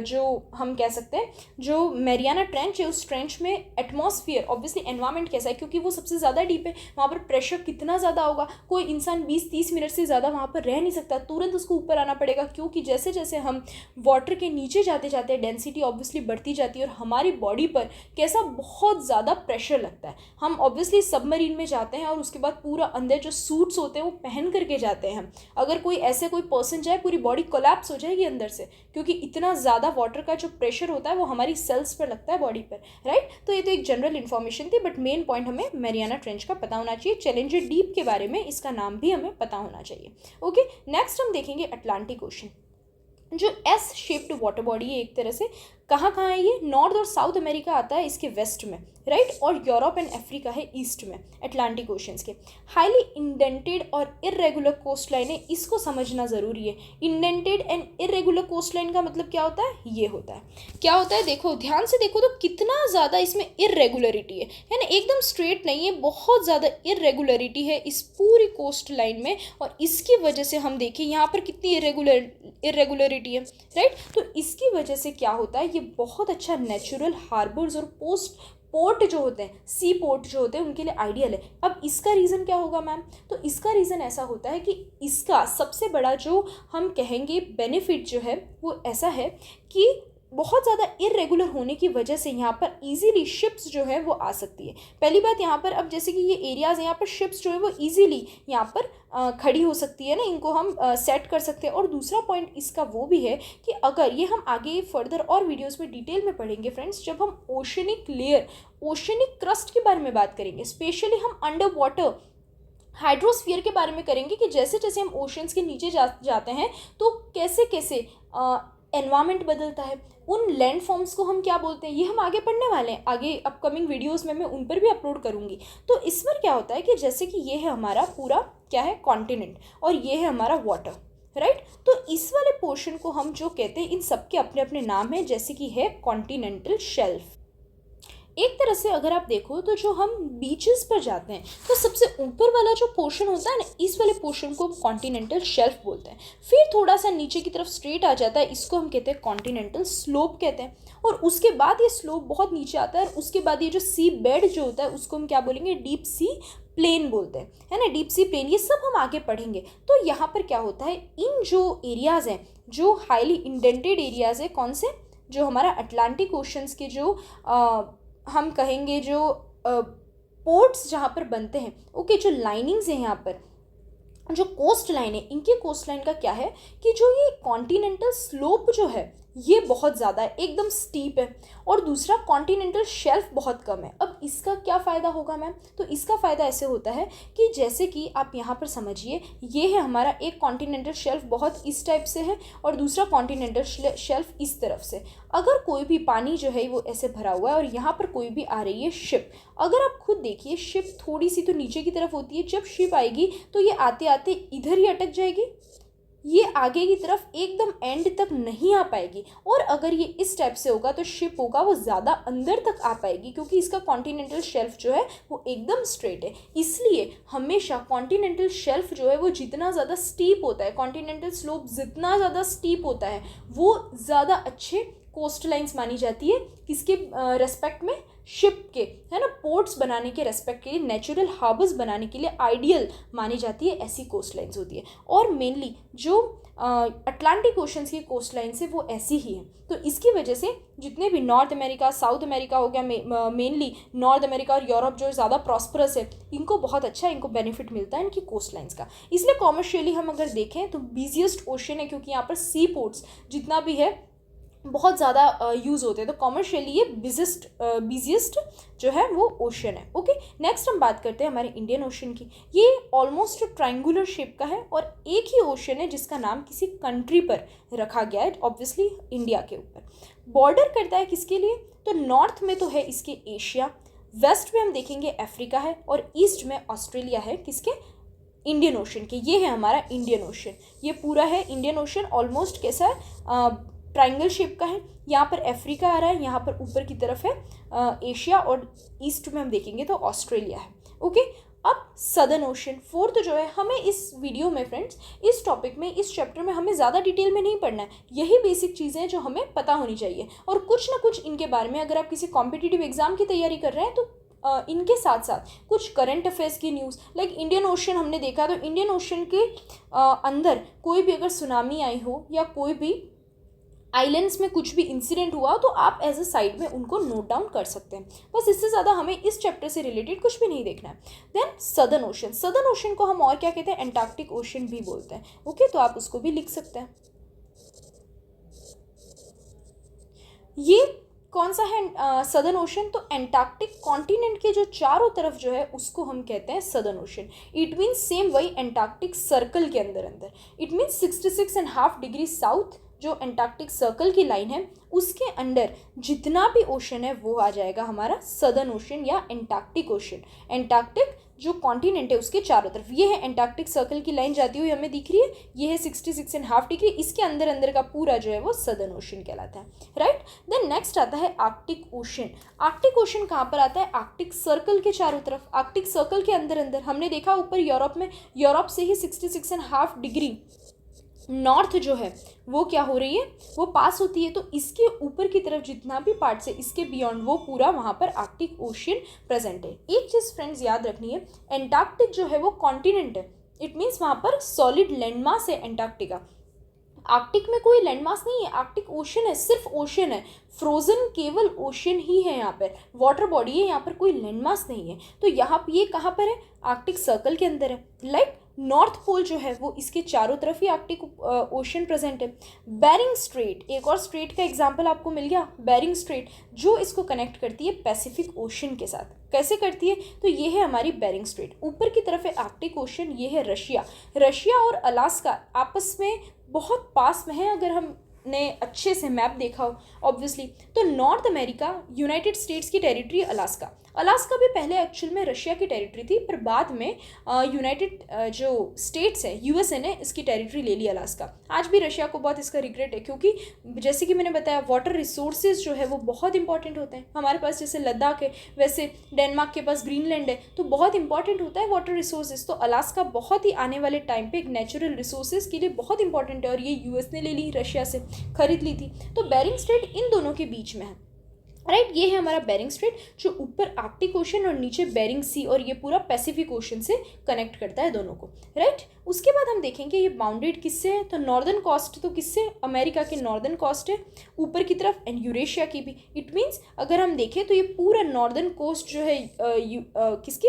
जो हम कह सकते हैं जो मैरियाना ट्रेंच है, उस ट्रेंच में एटमॉस्फेयर, ऑब्वियसली एनवायरनमेंट कैसा है, क्योंकि वो सबसे ज़्यादा डीप है, वहाँ पर प्रेशर कितना ज़्यादा होगा, कोई इंसान 20-30 मिनट से ज़्यादा वहाँ पर रह नहीं सकता, तुरंत उसको ऊपर आना पड़ेगा। क्योंकि जैसे जैसे हम वाटर के नीचे जाते जाते डेंसिटी ऑब्वियसली बढ़ती जाती है, और हमारी बॉडी पर कैसा बहुत ज़्यादा प्रेशर लगता है। हम ऑब्वियसली सबमरीन में जाते हैं और उसके बाद पूरा अंदर जो सूट्स होते हैं वो पहन करके जाते हैं। अगर कोई ऐसे कोई पर्सन जाए, पूरी बॉडी कोलैप्स हो जाएगी अंदर से, क्योंकि इतना ज़्यादा वाटर का जो प्रेशर होता है वो हमारी सेल्स पर लगता है, बॉडी पर, राइट। तो ये तो एक जनरल इन्फॉर्मेशन थी, बट मेन पॉइंट हमें मैरियाना ट्रेंच का पता होना चाहिए। चैलेंजर डीप के बारे में इसका नाम भी हमें पता होना चाहिए। ओके, नेक्स्ट हम देखेंगे अटलांटिक ओशन, जो एस शेप्ड वाटर बॉडी है एक तरह से। कहाँ कहाँ है ये, नॉर्थ और साउथ अमेरिका आता है इसके वेस्ट में, राइट, और यूरोप एंड अफ्रीका है ईस्ट में, अटलांटिक ओशंस के। हाईली इंडेंटेड और इरेगुलर कोस्ट लाइन है, इसको समझना ज़रूरी है। Indented and irregular coast line का मतलब क्या होता है, ये होता है, क्या होता है, देखो ध्यान से देखो तो कितना ज़्यादा इसमें इरेगुलरिटी है ना, एकदम स्ट्रेट नहीं है, बहुत ज़्यादा इरेगुलरिटी है इस पूरी कोस्ट लाइन में। और इसकी वजह से हम देखें यहाँ पर कितनी इरेगुलरिटी है, राइट। तो इसकी वजह से क्या होता है, ये बहुत अच्छा नेचुरल हार्बर्स और पोर्ट जो होते हैं, सी पोर्ट जो होते हैं, उनके लिए आइडियल है। अब इसका रीज़न क्या होगा मैम, तो इसका रीज़न ऐसा होता है कि इसका सबसे बड़ा जो हम कहेंगे बेनिफिट जो है वो ऐसा है कि बहुत ज़्यादा इरेगुलर होने की वजह से यहाँ पर इजीली शिप्स जो है वो आ सकती है। पहली बात यहाँ पर, अब जैसे कि ये एरियाज़ यहाँ पर शिप्स जो है वो इजीली यहाँ पर खड़ी हो सकती है ना, इनको हम सेट कर सकते हैं। और दूसरा पॉइंट इसका वो भी है कि अगर ये हम आगे फर्दर और वीडियोस में डिटेल में पढ़ेंगे फ्रेंड्स, जब हम ओशनिक लेयर, ओशनिक क्रस्ट के बारे में बात करेंगे, स्पेशली हम अंडर वाटर हाइड्रोस्फीयर के बारे में करेंगे कि जैसे जैसे हम ओशंस के नीचे जाते हैं तो कैसे कैसे एनवायरनमेंट बदलता है, उन लैंड फॉर्म्स को हम क्या बोलते हैं, ये हम आगे पढ़ने वाले हैं, आगे अपकमिंग वीडियोस में मैं उन पर भी अपलोड करूँगी। तो इसमें क्या होता है कि जैसे कि ये है हमारा पूरा क्या है कॉन्टिनेंट, और ये है हमारा वाटर, राइट। तो इस वाले पोर्शन को हम जो कहते हैं, इन सब के अपने अपने नाम हैं, जैसे कि है कॉन्टिनेंटल शेल्फ। एक तरह से अगर आप देखो तो जो हम बीचेस पर जाते हैं तो सबसे ऊपर वाला जो पोर्शन होता है ना, इस वाले पोर्शन को हम कॉन्टिनेंटल शेल्फ बोलते हैं। फिर थोड़ा सा नीचे की तरफ स्ट्रेट आ जाता है, इसको हम कहते हैं कॉन्टिनेंटल स्लोप कहते हैं। और उसके बाद ये स्लोप बहुत नीचे आता है, और उसके बाद ये जो सी बेड जो होता है उसको हम क्या बोलेंगे, डीप सी प्लेन बोलते हैं, है ना, डीप सी प्लेन। ये सब हम आगे पढ़ेंगे। तो यहाँ पर क्या होता है, इन जो एरियाज़ हैं, जो हाईली इंडेंटेड एरियाज़ है, कौन से, जो हमारा अटलांटिक ओशंस के जो हम कहेंगे जो पोर्ट्स जहाँ पर बनते हैं, ओके, जो लाइनिंग्स हैं यहाँ पर, जो कोस्ट लाइन है, इनके कोस्ट लाइन का क्या है कि जो ये कॉन्टिनेंटल स्लोप जो है ये बहुत ज़्यादा है, एकदम स्टीप है। और दूसरा कॉन्टिनेंटल शेल्फ बहुत कम है। अब इसका क्या फ़ायदा होगा मैम? तो इसका फ़ायदा ऐसे होता है कि जैसे कि आप यहाँ पर समझिए, ये है हमारा एक कॉन्टिनेंटल शेल्फ बहुत इस टाइप से है और दूसरा कॉन्टिनेंटल शेल्फ इस तरफ से। अगर कोई भी पानी जो है वो ऐसे भरा हुआ है और यहाँ पर कोई भी आ रही है शिप, अगर आप खुद देखिए शिप थोड़ी सी तो नीचे की तरफ होती है, जब शिप आएगी तो ये आते आते इधर ही अटक जाएगी, ये आगे की तरफ एकदम एंड तक नहीं आ पाएगी। और अगर ये इस टाइप से होगा तो शिप होगा वो ज़्यादा अंदर तक आ पाएगी, क्योंकि इसका कॉन्टिनेंटल शेल्फ जो है वो एकदम स्ट्रेट है। इसलिए हमेशा कॉन्टिनेंटल शेल्फ जो है वो जितना ज़्यादा स्टीप होता है, कॉन्टिनेंटल स्लोप जितना ज़्यादा स्टीप होता है, वो ज़्यादा अच्छे कोस्ट लाइन्स मानी जाती है। किसके रेस्पेक्ट में? शिप के, है ना, पोर्ट्स बनाने के रेस्पेक्ट के लिए, नेचुरल हार्बर्स बनाने के लिए आइडियल मानी जाती है, ऐसी कोस्ट लाइन्स होती है। और मेनली जो अटलांटिक ओशंस की कोस्ट लाइन्स है वो ऐसी ही है। तो इसकी वजह से जितने भी नॉर्थ अमेरिका, साउथ अमेरिका हो गया, मेनली नॉर्थ अमेरिका और यूरोप जो ज़्यादा प्रॉस्परस है, इनको बहुत अच्छा इनको बेनिफिट मिलता है इनकी कोस्ट लाइन्स का। इसलिए कॉमर्शियली हम अगर देखें तो बिजिएस्ट ओशन है, क्योंकि यहाँ पर सी पोर्ट्स जितना भी है बहुत ज़्यादा यूज़ होते हैं। तो कॉमर्शियली ये बिजिएस्ट जो है वो ओशन है। ओके, नेक्स्ट हम बात करते हैं हमारे इंडियन ओशन की। ये ऑलमोस्ट ट्रायंगुलर शेप का है और एक ही ओशन है जिसका नाम किसी कंट्री पर रखा गया है, ऑब्वियसली इंडिया के ऊपर। बॉर्डर करता है किसके लिए? तो नॉर्थ में तो है इसके एशिया, वेस्ट में हम देखेंगे अफ्रीका है और ईस्ट में ऑस्ट्रेलिया है। किसके? इंडियन ओशन के। ये है हमारा इंडियन ओशन, ये पूरा है इंडियन ओशन। ऑलमोस्ट कैसा है? ट्रायंगल शेप का है। यहाँ पर अफ्रीका आ रहा है, यहाँ पर ऊपर की तरफ है एशिया और ईस्ट में हम देखेंगे तो ऑस्ट्रेलिया है। ओके, अब सदर्न ओशन फोर्थ जो है, हमें इस वीडियो में फ्रेंड्स, इस टॉपिक में, इस चैप्टर में हमें ज़्यादा डिटेल में नहीं पढ़ना है। यही बेसिक चीज़ें हैं जो हमें पता होनी चाहिए, और कुछ ना कुछ इनके बारे में, अगर आप किसी कॉम्पिटिटिव एग्जाम की तैयारी कर रहे हैं तो इनके साथ साथ कुछ करंट अफेयर्स की न्यूज़, लाइक इंडियन ओशन हमने देखा, तो इंडियन ओशन के अंदर कोई भी अगर सुनामी आई हो या कोई भी आइलैंड्स में कुछ भी इंसिडेंट हुआ तो आप एज अ साइड में उनको नोट डाउन कर सकते हैं। बस इससे ज़्यादा हमें इस चैप्टर से रिलेटेड कुछ भी नहीं देखना है। Then Southern Ocean, Southern Ocean को हम और क्या कहते हैं? एंटार्क्टिक ओशन भी बोलते हैं। ओके, तो आप उसको भी लिख सकते हैं। ये कौन सा है सदर्न ओशन? तो एंटार्क्टिक कॉन्टिनेंट के जो चारों तरफ जो है उसको हम कहते हैं southern ocean. It means same वही एंटार्क्टिक सर्कल के अंदर अंदर, इट मीन्स 66.5 डिग्री साउथ जो एंटार्क्टिक सर्कल की लाइन है उसके अंदर जितना भी ओशन है वो आ जाएगा हमारा सदर्न ओशन या एंटार्क्टिक ओशन। एंटार्क्टिक जो कॉन्टिनेंट है उसके चारों तरफ, ये है एंटार्क्टिक सर्कल की लाइन जाती हुई हमें दिख रही है, ये है 66.5 डिग्री, इसके अंदर अंदर का पूरा जो है वो सदर्न ओशन कहलाता है, राइट। देन नेक्स्ट आता है आर्कटिक ओशन। आर्कटिक ओशन कहाँ पर आता है? आर्कटिक सर्कल के चारों तरफ, आर्कटिक सर्कल के अंदर अंदर। हमने देखा ऊपर यूरोप में, यूरोप से ही 66.5 डिग्री नॉर्थ जो है वो क्या हो रही है? वो पास होती है। तो इसके ऊपर की तरफ जितना भी पार्ट्स है इसके बियॉन्ड वो पूरा वहाँ पर आर्कटिक ओशन प्रेजेंट है। एक चीज़ फ्रेंड्स याद रखनी है, एंटार्क्टिक जो है वो कॉन्टिनेंट है, इट मीन्स वहाँ पर सॉलिड लैंडमास है एंटार्क्टिका। आर्कटिक में कोई लैंडमास नहीं है, आर्कटिक ओशन है, सिर्फ ओशन है, फ्रोजन केवल ओशन ही है, यहाँ पर वाटर बॉडी है, यहाँ पर कोई लैंडमास नहीं है। तो यहाँ ये कहाँ पर है? आर्कटिक सर्कल के अंदर है। लाइक नॉर्थ पोल जो है वो इसके चारों तरफ ही आर्कटिक ओशन प्रेजेंट है। बेरिंग स्ट्रेट, एक और स्ट्रेट का एग्जांपल आपको मिल गया, बेरिंग स्ट्रेट, जो इसको कनेक्ट करती है पैसिफिक ओशन के साथ। कैसे करती है? तो ये है हमारी बेरिंग स्ट्रेट, ऊपर की तरफ है आर्कटिक ओशन, ये है रशिया। रशिया और अलास्का आपस में बहुत पास में है, अगर हमने अच्छे से मैप देखा हो ऑब्वियसली। तो नॉर्थ अमेरिका, यूनाइटेड स्टेट्स की टेरिटरी अलास्का। अलास्का भी पहले एक्चुअल में रशिया की टेरिटरी थी, पर बाद में यूनाइटेड जो स्टेट्स है, यूएसए ने इसकी टेरिटरी ले ली अलास्का। आज भी रशिया को बहुत इसका रिग्रेट है, क्योंकि जैसे कि मैंने बताया वाटर रिसोर्सेज जो है वो बहुत इंपॉर्टेंट होते हैं। हमारे पास जैसे लद्दाख है, वैसे डेनमार्क के पास ग्रीनलैंड है, तो बहुत इंपॉर्टेंट होता है वाटर रिसोर्सेज। तो अलास्का बहुत ही आने वाले टाइम पे एक नेचुरल रिसोर्सेज के लिए बहुत इंपॉर्टेंट है, और ये यूएस ने ले ली, रशिया से खरीद ली थी। तो बेरिंग स्ट्रेट इन दोनों के बीच में है, राइट। ये है हमारा बेरिंग स्ट्रेट जो ऊपर आर्कटिक ओशन और नीचे बेरिंग सी और ये पूरा पैसिफिक ओशन से कनेक्ट करता है दोनों को, राइट। उसके बाद हम देखेंगे ये बाउंडेड किससे है? तो नॉर्दर्न कोस्ट तो किससे? अमेरिका के नॉर्दर्न कोस्ट है ऊपर की तरफ, एंड यूरेशिया की भी। इट मीन्स अगर हम देखें तो ये पूरा नॉर्दर्न कोस्ट जो है किसकी?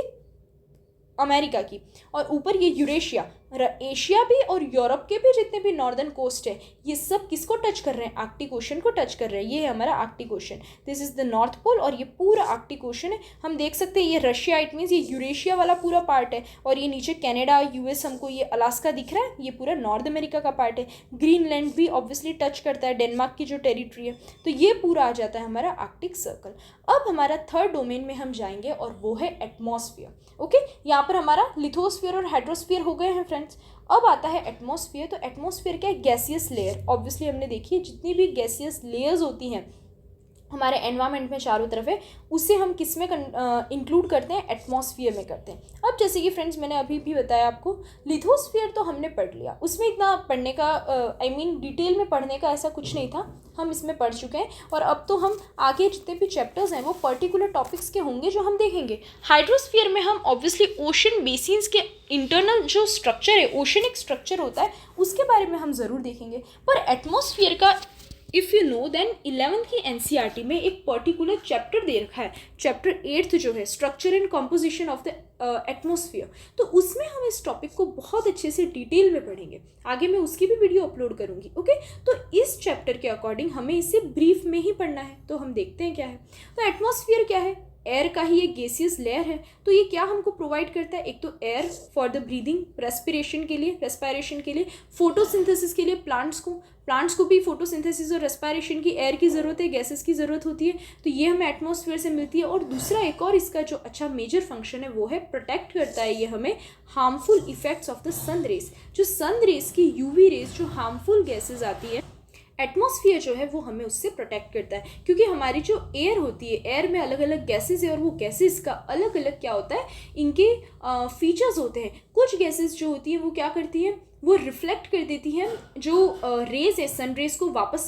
अमेरिका की, और ऊपर ये यूरेशिया एशिया भी और यूरोप के भी जितने भी नॉर्दर्न कोस्ट है ये सब किसको टच कर रहे हैं, आर्कटिक ओशन को टच कर रहे हैं। ये है हमारा Arctic Ocean, this is the North Pole और ये पूरा आर्कटिक ओशन है। हम देख सकते हैं ये रशिया, इट मीन्स ये यूरेशिया वाला पूरा पार्ट है, और ये नीचे कनाडा, यूएस, हमको ये अलास्का दिख रहा है, ये पूरा नॉर्थ अमेरिका का पार्ट है। ग्रीनलैंड भी ऑब्वियसली टच करता है, डेनमार्क की जो टेरिटरी है, तो ये पूरा आ जाता है हमारा आर्कटिक सर्कल। अब हमारा थर्ड डोमेन में हम जाएंगे और वो है एटमॉस्फेयर। ओके, यहाँ पर हमारा लिथोस्फीयर और हाइड्रोस्फीयर हो गए हैं फ्रेंड्स। अब आता है एटमॉस्फेयर। तो एटमॉस्फेयर क्या है, गैसियस लेयर। ऑब्वियसली हमने देखी है जितनी भी गैसियस लेयर्स होती हैं हमारे एनवायरनमेंट में चारों तरफ है, उसे हम किस में इंक्लूड करते हैं, एटमॉस्फेयर में करते हैं। अब जैसे कि फ्रेंड्स मैंने अभी भी बताया आपको, लिथोस्फीयर तो हमने पढ़ लिया, उसमें इतना पढ़ने का डिटेल में पढ़ने का ऐसा कुछ नहीं था, हम इसमें पढ़ चुके हैं। और अब तो हम आगे जितने भी चैप्टर्स हैं वो पर्टिकुलर टॉपिक्स के होंगे जो हम देखेंगे। हाइड्रोस्फीयर में हम ऑब्वियसली ओशन बेसिन्स के इंटरनल जो स्ट्रक्चर है, ओशनिक स्ट्रक्चर होता है, उसके बारे में हम ज़रूर देखेंगे। पर एटमॉस्फेयर का if you know then 11th की एनसीईआरटी में एक पर्टिकुलर चैप्टर दे रखा है, चैप्टर 8th जो है structure and composition of the atmosphere. तो उसमें हम इस टॉपिक को बहुत अच्छे से डिटेल में पढ़ेंगे, आगे मैं उसकी भी वीडियो अपलोड करूंगी। ओके, तो इस चैप्टर के अकॉर्डिंग हमें इसे ब्रीफ में ही पढ़ना है। तो हम देखते हैं क्या है। तो एटमॉस्फेयर क्या है, एयर का ही एक गैसियस लेयर है। तो ये क्या हमको प्रोवाइड करता है, एक तो air for the breathing, respiration के लिए, फोटोसिंथेसिस के लिए प्लांट्स को भी फोटोसिंथेसिस और रेस्पिरेशन की एयर की ज़रूरत है, गैसेस की ज़रूरत होती है। तो ये हमें एटमॉस्फेयर से मिलती है। और दूसरा एक और इसका जो अच्छा मेजर फंक्शन है वो है प्रोटेक्ट करता है ये हमें harmful effects of the sun rays. जो सन रेज की यूवी रेज जो हार्मफुल गैसेज आती है, एटमॉस्फेयर जो है वो हमें उससे प्रोटेक्ट करता है। क्योंकि हमारी जो एयर होती है, एयर में अलग अलग गैसेस है और वो गैसेस का अलग अलग क्या होता है, इनके फीचर्स होते हैं। कुछ गैसेस जो होती है वो क्या करती है, वो रिफ्लेक्ट कर देती हैं जो रेज है, सन रेज को वापस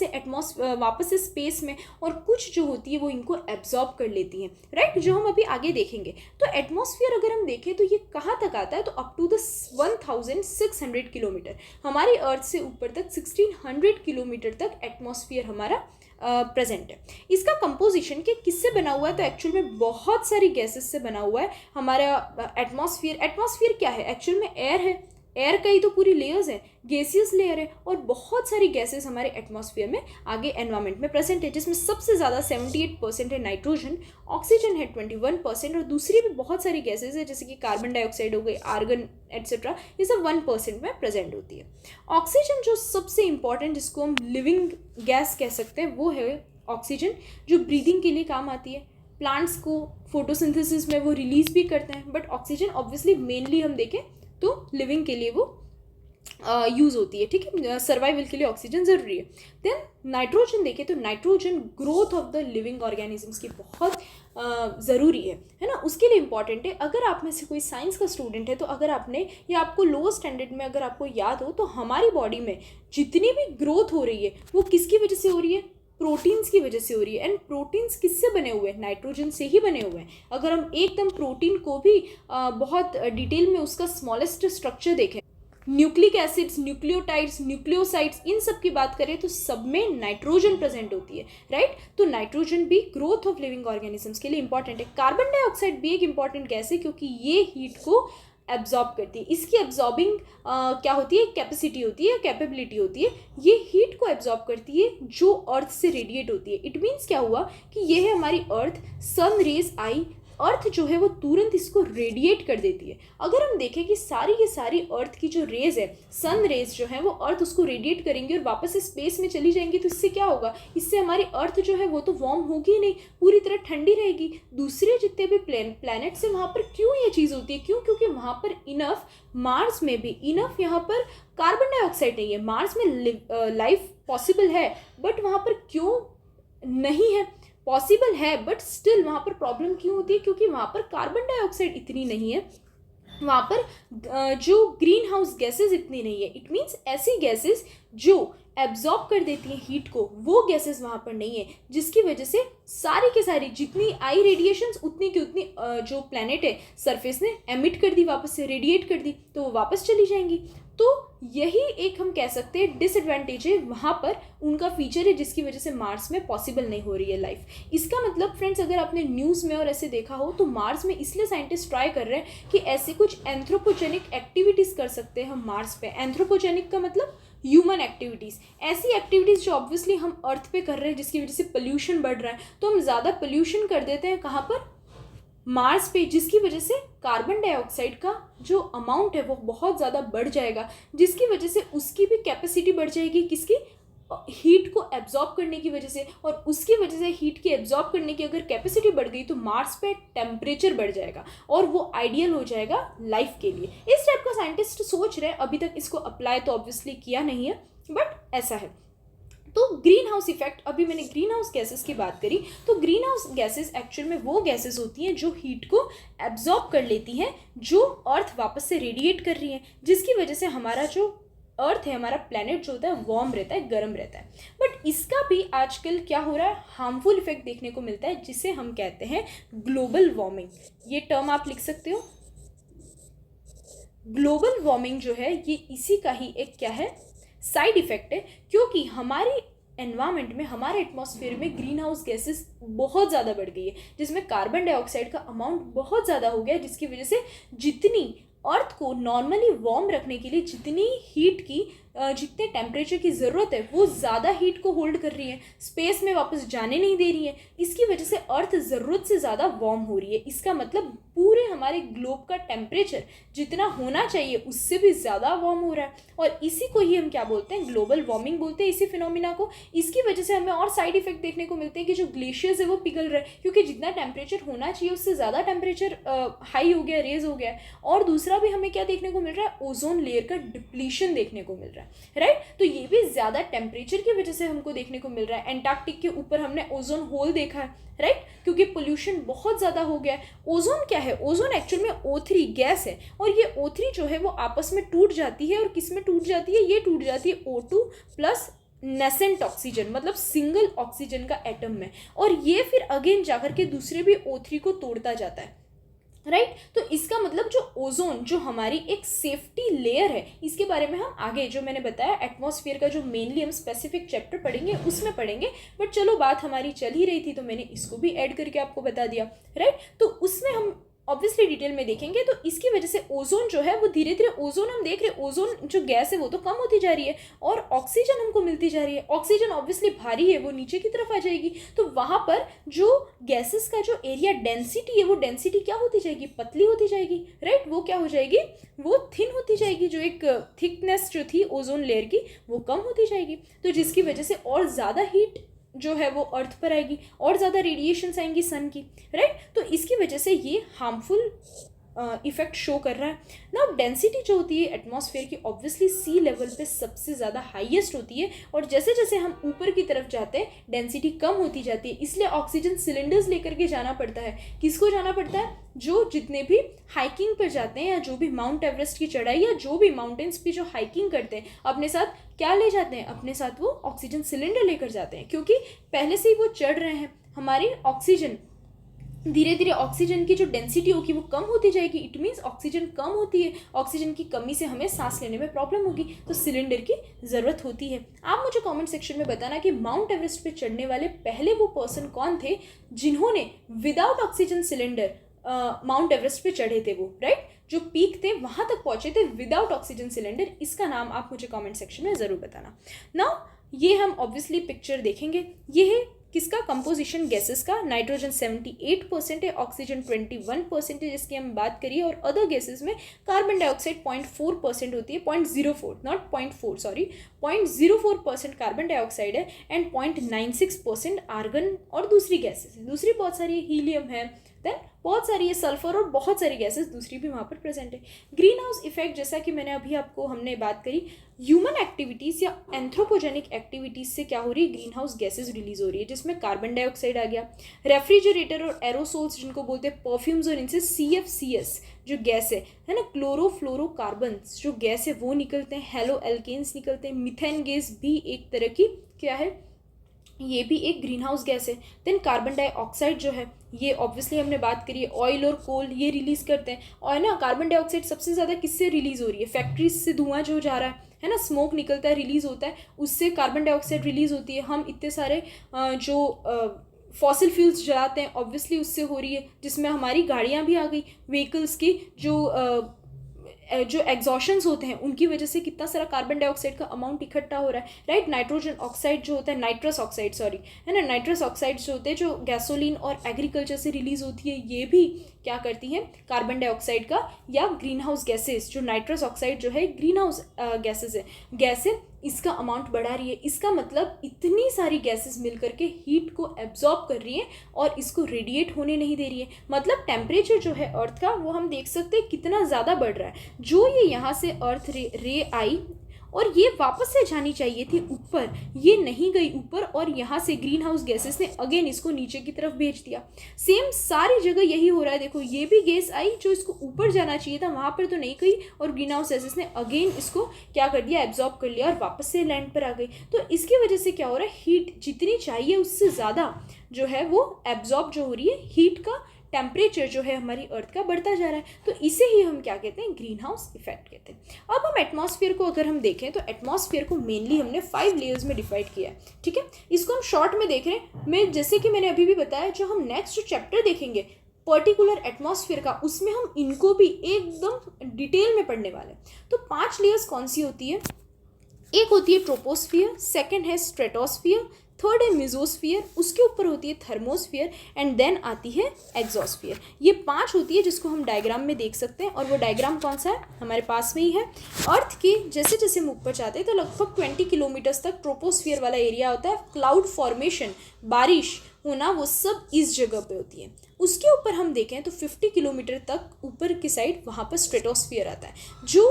से स्पेस में, और कुछ जो होती है वो इनको एब्जॉर्ब कर लेती हैं, राइट, जो हम अभी आगे देखेंगे। तो एटमॉस्फेयर अगर हम देखें तो ये कहाँ तक आता है, तो अप टू द 1600 किलोमीटर, हमारी अर्थ से ऊपर तक 1600 किलोमीटर तक एटमॉस्फेयर हमारा प्रेजेंट है। इसका कंपोजिशन के किससे बना हुआ है, तो एक्चुअल में बहुत सारी गैसेस से बना हुआ है हमारा एटमॉस्फेयर क्या है, एक्चुअल में एयर है, एयर का ही तो पूरी लेयर्स है, गैसियस लेयर है, और बहुत सारी गैसेस हमारे एटमॉस्फेयर में आगे एनवायरनमेंट में प्रेजेंट है, जिसमें सबसे ज़्यादा 78% है नाइट्रोजन, ऑक्सीजन है 21%, और दूसरी भी बहुत सारी गैसेस है जैसे कि कार्बन डाइऑक्साइड हो गई, आर्गन एट्सेट्रा, ये सब 1% में प्रेजेंट होती है। ऑक्सीजन जो सबसे इंपॉर्टेंट, जिसको हम लिविंग गैस कह सकते हैं, वो है ऑक्सीजन, जो ब्रीदिंग के लिए काम आती है। प्लांट्स को फोटोसिंथेसिस में वो रिलीज भी करते हैं, बट ऑक्सीजन ऑब्वियसली मेनली हम देखें तो लिविंग के लिए वो यूज़ होती है, ठीक है, सर्वाइवल के लिए ऑक्सीजन ज़रूरी है। देन नाइट्रोजन देखें तो nitrogen growth of the living organisms की बहुत ज़रूरी है ना, उसके लिए इंपॉर्टेंट है। अगर आप में से कोई साइंस का स्टूडेंट है तो अगर आपने, या आपको लोअर स्टैंडर्ड में अगर आपको याद हो, तो हमारी बॉडी में जितनी भी ग्रोथ हो रही है वो किसकी वजह से हो रही है, प्रोटीन्स की वजह से हो रही है। एंड प्रोटीन्स किससे बने हुए हैं, नाइट्रोजन से ही बने हुए हैं। अगर हम एकदम प्रोटीन को भी बहुत डिटेल में उसका स्मॉलेस्ट स्ट्रक्चर देखें, न्यूक्लिक एसिड्स, न्यूक्लियोटाइड्स, न्यूक्लियोसाइड्स, इन सब की बात करें तो सब में नाइट्रोजन प्रेजेंट होती है, राइट। तो नाइट्रोजन भी ग्रोथ ऑफ लिविंग ऑर्गेनिजम्स के लिए इंपॉर्टेंट है। कार्बन डाइऑक्साइड भी एक इंपॉर्टेंट गैस है, क्योंकि ये हीट को एब्जॉर्ब करती है। इसकी एब्जॉर्बिंग क्या होती है, कैपेसिटी होती है, कैपेबिलिटी होती है, ये हीट को एब्जॉर्ब करती है जो अर्थ से रेडिएट होती है। इट मीन्स क्या हुआ कि ये है हमारी अर्थ, सन रेज आई, अर्थ जो है वो तुरंत इसको रेडिएट कर देती है। अगर हम देखें कि सारी की सारी अर्थ की जो रेज है, सन रेज जो है वो अर्थ उसको रेडिएट करेंगे और वापस से स्पेस में चली जाएंगी, तो इससे क्या होगा, इससे हमारी अर्थ जो है वो तो वार्म होगी ही नहीं, पूरी तरह ठंडी रहेगी। दूसरे जितने भी प्लैनेट्स हैं वहाँ पर क्यों ये चीज़ होती है, क्यों, क्योंकि वहाँ पर इनफ, मार्स में भी इनफ यहाँ पर कार्बन डाइऑक्साइड नहीं है। मार्स में लाइफ पॉसिबल है, बट वहाँ पर क्यों नहीं है, पॉसिबल है बट स्टिल वहाँ पर प्रॉब्लम क्यों होती है, क्योंकि वहाँ पर कार्बन डाइऑक्साइड इतनी नहीं है, वहाँ पर जो ग्रीन हाउस गैसेज इतनी नहीं है। इट मीन्स ऐसी गैसेज जो एब्जॉर्ब कर देती हैं हीट को, वो गैसेज वहाँ पर नहीं है, जिसकी वजह से सारी के सारी जितनी आई रेडिएशंस उतनी की उतनी जो प्लैनेट है सरफेस ने एमिट कर दी, वापस से रेडिएट कर दी, तो वो वापस चली जाएंगी। तो यही एक हम कह सकते हैं डिसएडवांटेज है वहाँ पर, उनका फीचर है जिसकी वजह से मार्स में पॉसिबल नहीं हो रही है लाइफ। इसका मतलब फ्रेंड्स, अगर आपने न्यूज़ में और ऐसे देखा हो तो मार्स में इसलिए साइंटिस्ट ट्राई कर रहे हैं कि ऐसे कुछ एंथ्रोपोजेनिक एक्टिविटीज़ कर सकते हैं हम मार्स पे। एंथ्रोपोजेनिक का मतलब ह्यूमन एक्टिविटीज़, ऐसी एक्टिविटीज़ जो ऑब्वियसली हम अर्थ पे कर रहे हैं जिसकी वजह से पोल्यूशन बढ़ रहा है, तो हम ज़्यादा पोल्यूशन कर देते हैं कहाँ पर, मार्स पे, जिसकी वजह से कार्बन डाइऑक्साइड का जो अमाउंट है वो बहुत ज़्यादा बढ़ जाएगा, जिसकी वजह से उसकी भी कैपेसिटी बढ़ जाएगी, किसकी, हीट को एब्जॉर्ब करने की वजह से। और उसकी वजह से हीट की एब्जॉर्ब करने की अगर कैपेसिटी बढ़ गई तो मार्स पे टेम्परेचर बढ़ जाएगा और वो आइडियल हो जाएगा लाइफ के लिए। इस टाइप का साइंटिस्ट सोच रहे हैं, अभी तक इसको अप्लाई तो ऑब्वियसली किया नहीं है, बट ऐसा है। तो ग्रीन हाउस इफेक्ट, अभी मैंने ग्रीन हाउस गैसेस की बात करी, तो ग्रीन हाउस गैसेस एक्चुअल में वो गैसेस होती हैं जो हीट को एब्जॉर्ब कर लेती हैं, जो अर्थ वापस से रेडिएट कर रही हैं, जिसकी वजह से हमारा जो अर्थ है, हमारा प्लेनेट जो होता है वार्म रहता है, गर्म रहता है। बट इसका भी आजकल क्या हो रहा है, हार्मफुल इफेक्ट देखने को मिलता है, जिसे हम कहते हैं ग्लोबल वार्मिंग। ये टर्म आप लिख सकते हो। ग्लोबल वार्मिंग जो है ये इसी का ही एक क्या है, साइड इफेक्ट है, क्योंकि हमारी एनवायरनमेंट में, हमारे एटमॉस्फेयर में ग्रीन हाउस गैसेस बहुत ज़्यादा बढ़ गई है, जिसमें कार्बन डाइऑक्साइड का अमाउंट बहुत ज़्यादा हो गया है, जिसकी वजह से जितनी अर्थ को नॉर्मली वार्म रखने के लिए जितनी हीट की, जितने टेम्परेचर की ज़रूरत है, वो ज़्यादा हीट को होल्ड कर रही है, स्पेस में वापस जाने नहीं दे रही है। इसकी वजह से अर्थ ज़रूरत से ज़्यादा वार्म हो रही है। इसका मतलब पूरे हमारे ग्लोब का टेम्परेचर जितना होना चाहिए उससे भी ज़्यादा वार्म हो रहा है, और इसी को ही हम क्या बोलते हैं, ग्लोबल वार्मिंग बोलते हैं इसी फिनोमिना को। इसकी वजह से हमें और साइड इफेक्ट देखने को मिलते हैं कि जो ग्लेशियर्स है वो पिघल रहे हैं, क्योंकि जितना टेम्परेचर होना चाहिए उससे ज़्यादा टेम्परेचर हाई हो गया, रेज हो गया है। और दूसरा भी हमें क्या देखने को मिल रहा है, ओजोन लेयर का डिप्लीशन देखने को मिल रहा है, राइट। तो ये भी ज़्यादा टेम्परेचर की वजह से हमको देखने को मिल रहा है। एंटार्क्टिक के ऊपर हमने ओजोन होल देखा है, राइट, क्योंकि पोल्यूशन बहुत ज़्यादा हो गया है। ओजोन क्या है, ओजोन एक्चुअल में O3 गैस है, और ये O3 जो है वो आपस में टूट जाती है, और किस में टूट जाती है, ये टूट जाती है O2 प्लस नेसेंट ऑक्सीजन, मतलब सिंगल ऑक्सीजन का एटम में, और ये फिर अगेन जाकर के दूसरे भी O3 को तोड़ता जाता है, राइट। तो इसका मतलब जो ओजोन, जो हमारी एक सेफ्टी लेयर है, इसके बारे में हम आगे जो मैंने बताया एटमॉस्फेयर का जो मेनली हम स्पेसिफिक चैप्टर पढ़ेंगे उसमें पढ़ेंगे, बट चलो बात हमारी चल ही रही थी तो मैंने इसको भी ऐड करके आपको बता दिया, राइट। तो उसमें हम ऑब्वियसली डिटेल में देखेंगे। तो इसकी वजह से ओजोन जो है वो धीरे धीरे, ओजोन हम देख रहे हैं, ओजोन जो गैस है वो तो कम होती जा रही है, और ऑक्सीजन हमको मिलती जा रही है। ऑक्सीजन ऑब्वियसली भारी है, वो नीचे की तरफ आ जाएगी, तो वहाँ पर जो गैसेस का जो एरिया डेंसिटी है, वो डेंसिटी क्या होती जाएगी, पतली होती जाएगी, राइट। वो क्या हो जाएगी, वो थिन होती जाएगी, जो एक थिकनेस जो थी ओजोन लेयर की वो कम होती जाएगी, तो जिसकी वजह से और ज़्यादा हीट जो है वो अर्थ पर आएगी, और ज़्यादा रेडिएशंस आएंगी सन की, राइट। तो इसकी वजह से ये हार्मफुल इफेक्ट शो कर रहा है ना। डेंसिटी जो होती है एटमॉस्फेयर की, ऑब्वियसली सी लेवल पे सबसे ज़्यादा हाईएस्ट होती है, और जैसे जैसे हम ऊपर की तरफ जाते हैं डेंसिटी कम होती जाती है। इसलिए ऑक्सीजन सिलेंडर्स लेकर के जाना पड़ता है। किसको जाना पड़ता है, जो जितने भी हाइकिंग पर जाते हैं, या जो भी माउंट एवरेस्ट की चढ़ाई, या जो भी माउंटेन्स पे जो हाइकिंग करते हैं, अपने साथ क्या ले जाते हैं, अपने साथ वो ऑक्सीजन सिलेंडर लेकर जाते हैं, क्योंकि पहले से ही वो चढ़ रहे हैं। हमारी ऑक्सीजन धीरे धीरे, ऑक्सीजन की जो डेंसिटी होगी वो कम होती जाएगी, इट मीन्स ऑक्सीजन कम होती है, ऑक्सीजन की कमी से हमें सांस लेने में प्रॉब्लम होगी, तो सिलेंडर की ज़रूरत होती है। आप मुझे कमेंट सेक्शन में बताना कि माउंट एवरेस्ट पे चढ़ने वाले पहले वो पर्सन कौन थे जिन्होंने without oxygen cylinder mount Everest पे चढ़े थे, वो, राइट, जो पीक थे वहाँ तक पहुँचे थे विदाउट ऑक्सीजन सिलेंडर। इसका नाम आप मुझे कमेंट सेक्शन में ज़रूर बताना। नाउ ये हम ऑब्वियसली पिक्चर देखेंगे, ये है किसका, कंपोजिशन गैसेस का। नाइट्रोजन 78% है, ऑक्सीजन 21% है जिसकी हम बात करिए, और अदर गैसेस में कार्बन डाइऑक्साइड 0.4% होती है, 0.04 नॉट 0.4 सॉरी 0.04% कार्बन डाइऑक्साइड है, एंड 0.96% आर्गन और दूसरी गैसेस है। दूसरी बहुत सारी हीलियम है, देन बहुत सारी है सल्फर, और बहुत सारी गैसेस दूसरी भी वहाँ पर प्रेजेंट है। ग्रीन हाउस इफेक्ट, जैसा कि मैंने अभी आपको हमने बात करी, ह्यूमन एक्टिविटीज़ या एंथ्रोपोजेनिक एक्टिविटीज़ से क्या हो रही है, ग्रीन हाउस गैसेज रिलीज हो रही है, जिसमें कार्बन डाइऑक्साइड आ गया, रेफ्रिजरेटर और एरोसोल्स जिनको बोलते हैं परफ्यूम्स, और इनसे CFCS जो गैस है ना, क्लोरोफ्लोरोकार्बन्स जो गैस है वो निकलते हैं, हेलो एल्केन्स निकलते हैं, मीथेन गैस भी एक तरह की क्या है, ये भी एक ग्रीन हाउस गैस है। देन कार्बन डाइऑक्साइड जो है, ये ऑब्वियसली हमने बात करी है, ऑयल और कोल ये रिलीज़ करते हैं, और ना कार्बन डाइऑक्साइड सबसे ज़्यादा किससे रिलीज़ हो रही है, फैक्ट्रीज से धुआं जो जा रहा है, है ना, स्मोक निकलता है, रिलीज होता है, उससे कार्बन डाइऑक्साइड रिलीज होती है। हम इतने सारे जो फॉसिल फ्यूल्स जलाते हैं, ऑब्वियसली उससे हो रही है, जिसमें हमारी गाड़ियाँ भी आ गई, व्हीकल्स की जो एग्जॉशंस होते हैं उनकी वजह से कितना सारा कार्बन डाइऑक्साइड का अमाउंट इकट्ठा हो रहा है, राइट। नाइट्रोजन ऑक्साइड जो होता है, नाइट्रस ऑक्साइड सॉरी, है ना, नाइट्रस ऑक्साइड जो होते हैं, जो गैसोलीन और एग्रीकल्चर से रिलीज होती है, ये भी क्या करती है, कार्बन डाइऑक्साइड का या ग्रीन हाउस गैसेज, जो नाइट्रस ऑक्साइड जो है ग्रीन हाउस गैसेज है, गैसेज इसका अमाउंट बढ़ा रही है। इसका मतलब इतनी सारी गैसेस मिलकर के हीट को एब्जॉर्ब कर रही है और इसको रेडिएट होने नहीं दे रही है। मतलब टेम्परेचर जो है अर्थ का, वो हम देख सकते हैं कितना ज़्यादा बढ़ रहा है। जो ये यहाँ से अर्थ रे आई और ये वापस से जानी चाहिए थी ऊपर, ये नहीं गई ऊपर, और यहाँ से ग्रीन हाउस गैसेस ने अगेन इसको नीचे की तरफ भेज दिया। सेम सारी जगह यही हो रहा है। देखो, ये भी गैस आई जो इसको ऊपर जाना चाहिए था, वहाँ पर तो नहीं गई, और ग्रीन हाउस गैसेस ने अगेन इसको क्या कर दिया, एब्जॉर्ब कर लिया और वापस से लैंड पर आ गई। तो इसकी वजह से क्या हो रहा है, हीट जितनी चाहिए उससे ज़्यादा जो है वो एब्जॉर्ब जो हो रही है, हीट का टेम्परेचर जो है हमारी अर्थ का बढ़ता जा रहा है। तो इसे ही हम क्या कहते हैं, ग्रीन हाउस इफेक्ट कहते हैं। अब हम एटमॉस्फेयर को अगर हम देखें तो एटमॉस्फेयर को मेनली हमने 5 लेयर्स में डिवाइड किया है, ठीक है। इसको हम शॉर्ट में देख रहे हैं। मैं जैसे कि मैंने अभी भी बताया, जो हम नेक्स्ट जो चैप्टर देखेंगे पर्टिकुलर एटमॉस्फेयर का, उसमें हम इनको भी एकदम डिटेल में पढ़ने वाले हैं। तो 5 लेयर्स कौन सी होती है, एक होती है ट्रोपोस्फियर, सेकेंड है स्ट्रेटोस्फियर, थर्ड है मिजोस्फियर, उसके ऊपर होती है थर्मोस्फियर, एंड देन आती है एक्सोस्फियर। ये 5 होती है, जिसको हम डायग्राम में देख सकते हैं। और वो डायग्राम कौन सा है, हमारे पास में ही है। अर्थ के जैसे जैसे हम ऊपर जाते हैं तो लगभग 20 किलोमीटर्स तक ट्रोपोस्फियर वाला एरिया होता है। क्लाउड फॉर्मेशन, बारिश होना, वो सब इस जगह पे होती है। उसके ऊपर हम देखें तो 50 किलोमीटर तक ऊपर की साइड वहाँ पर स्ट्रेटोस्फियर आता है। जो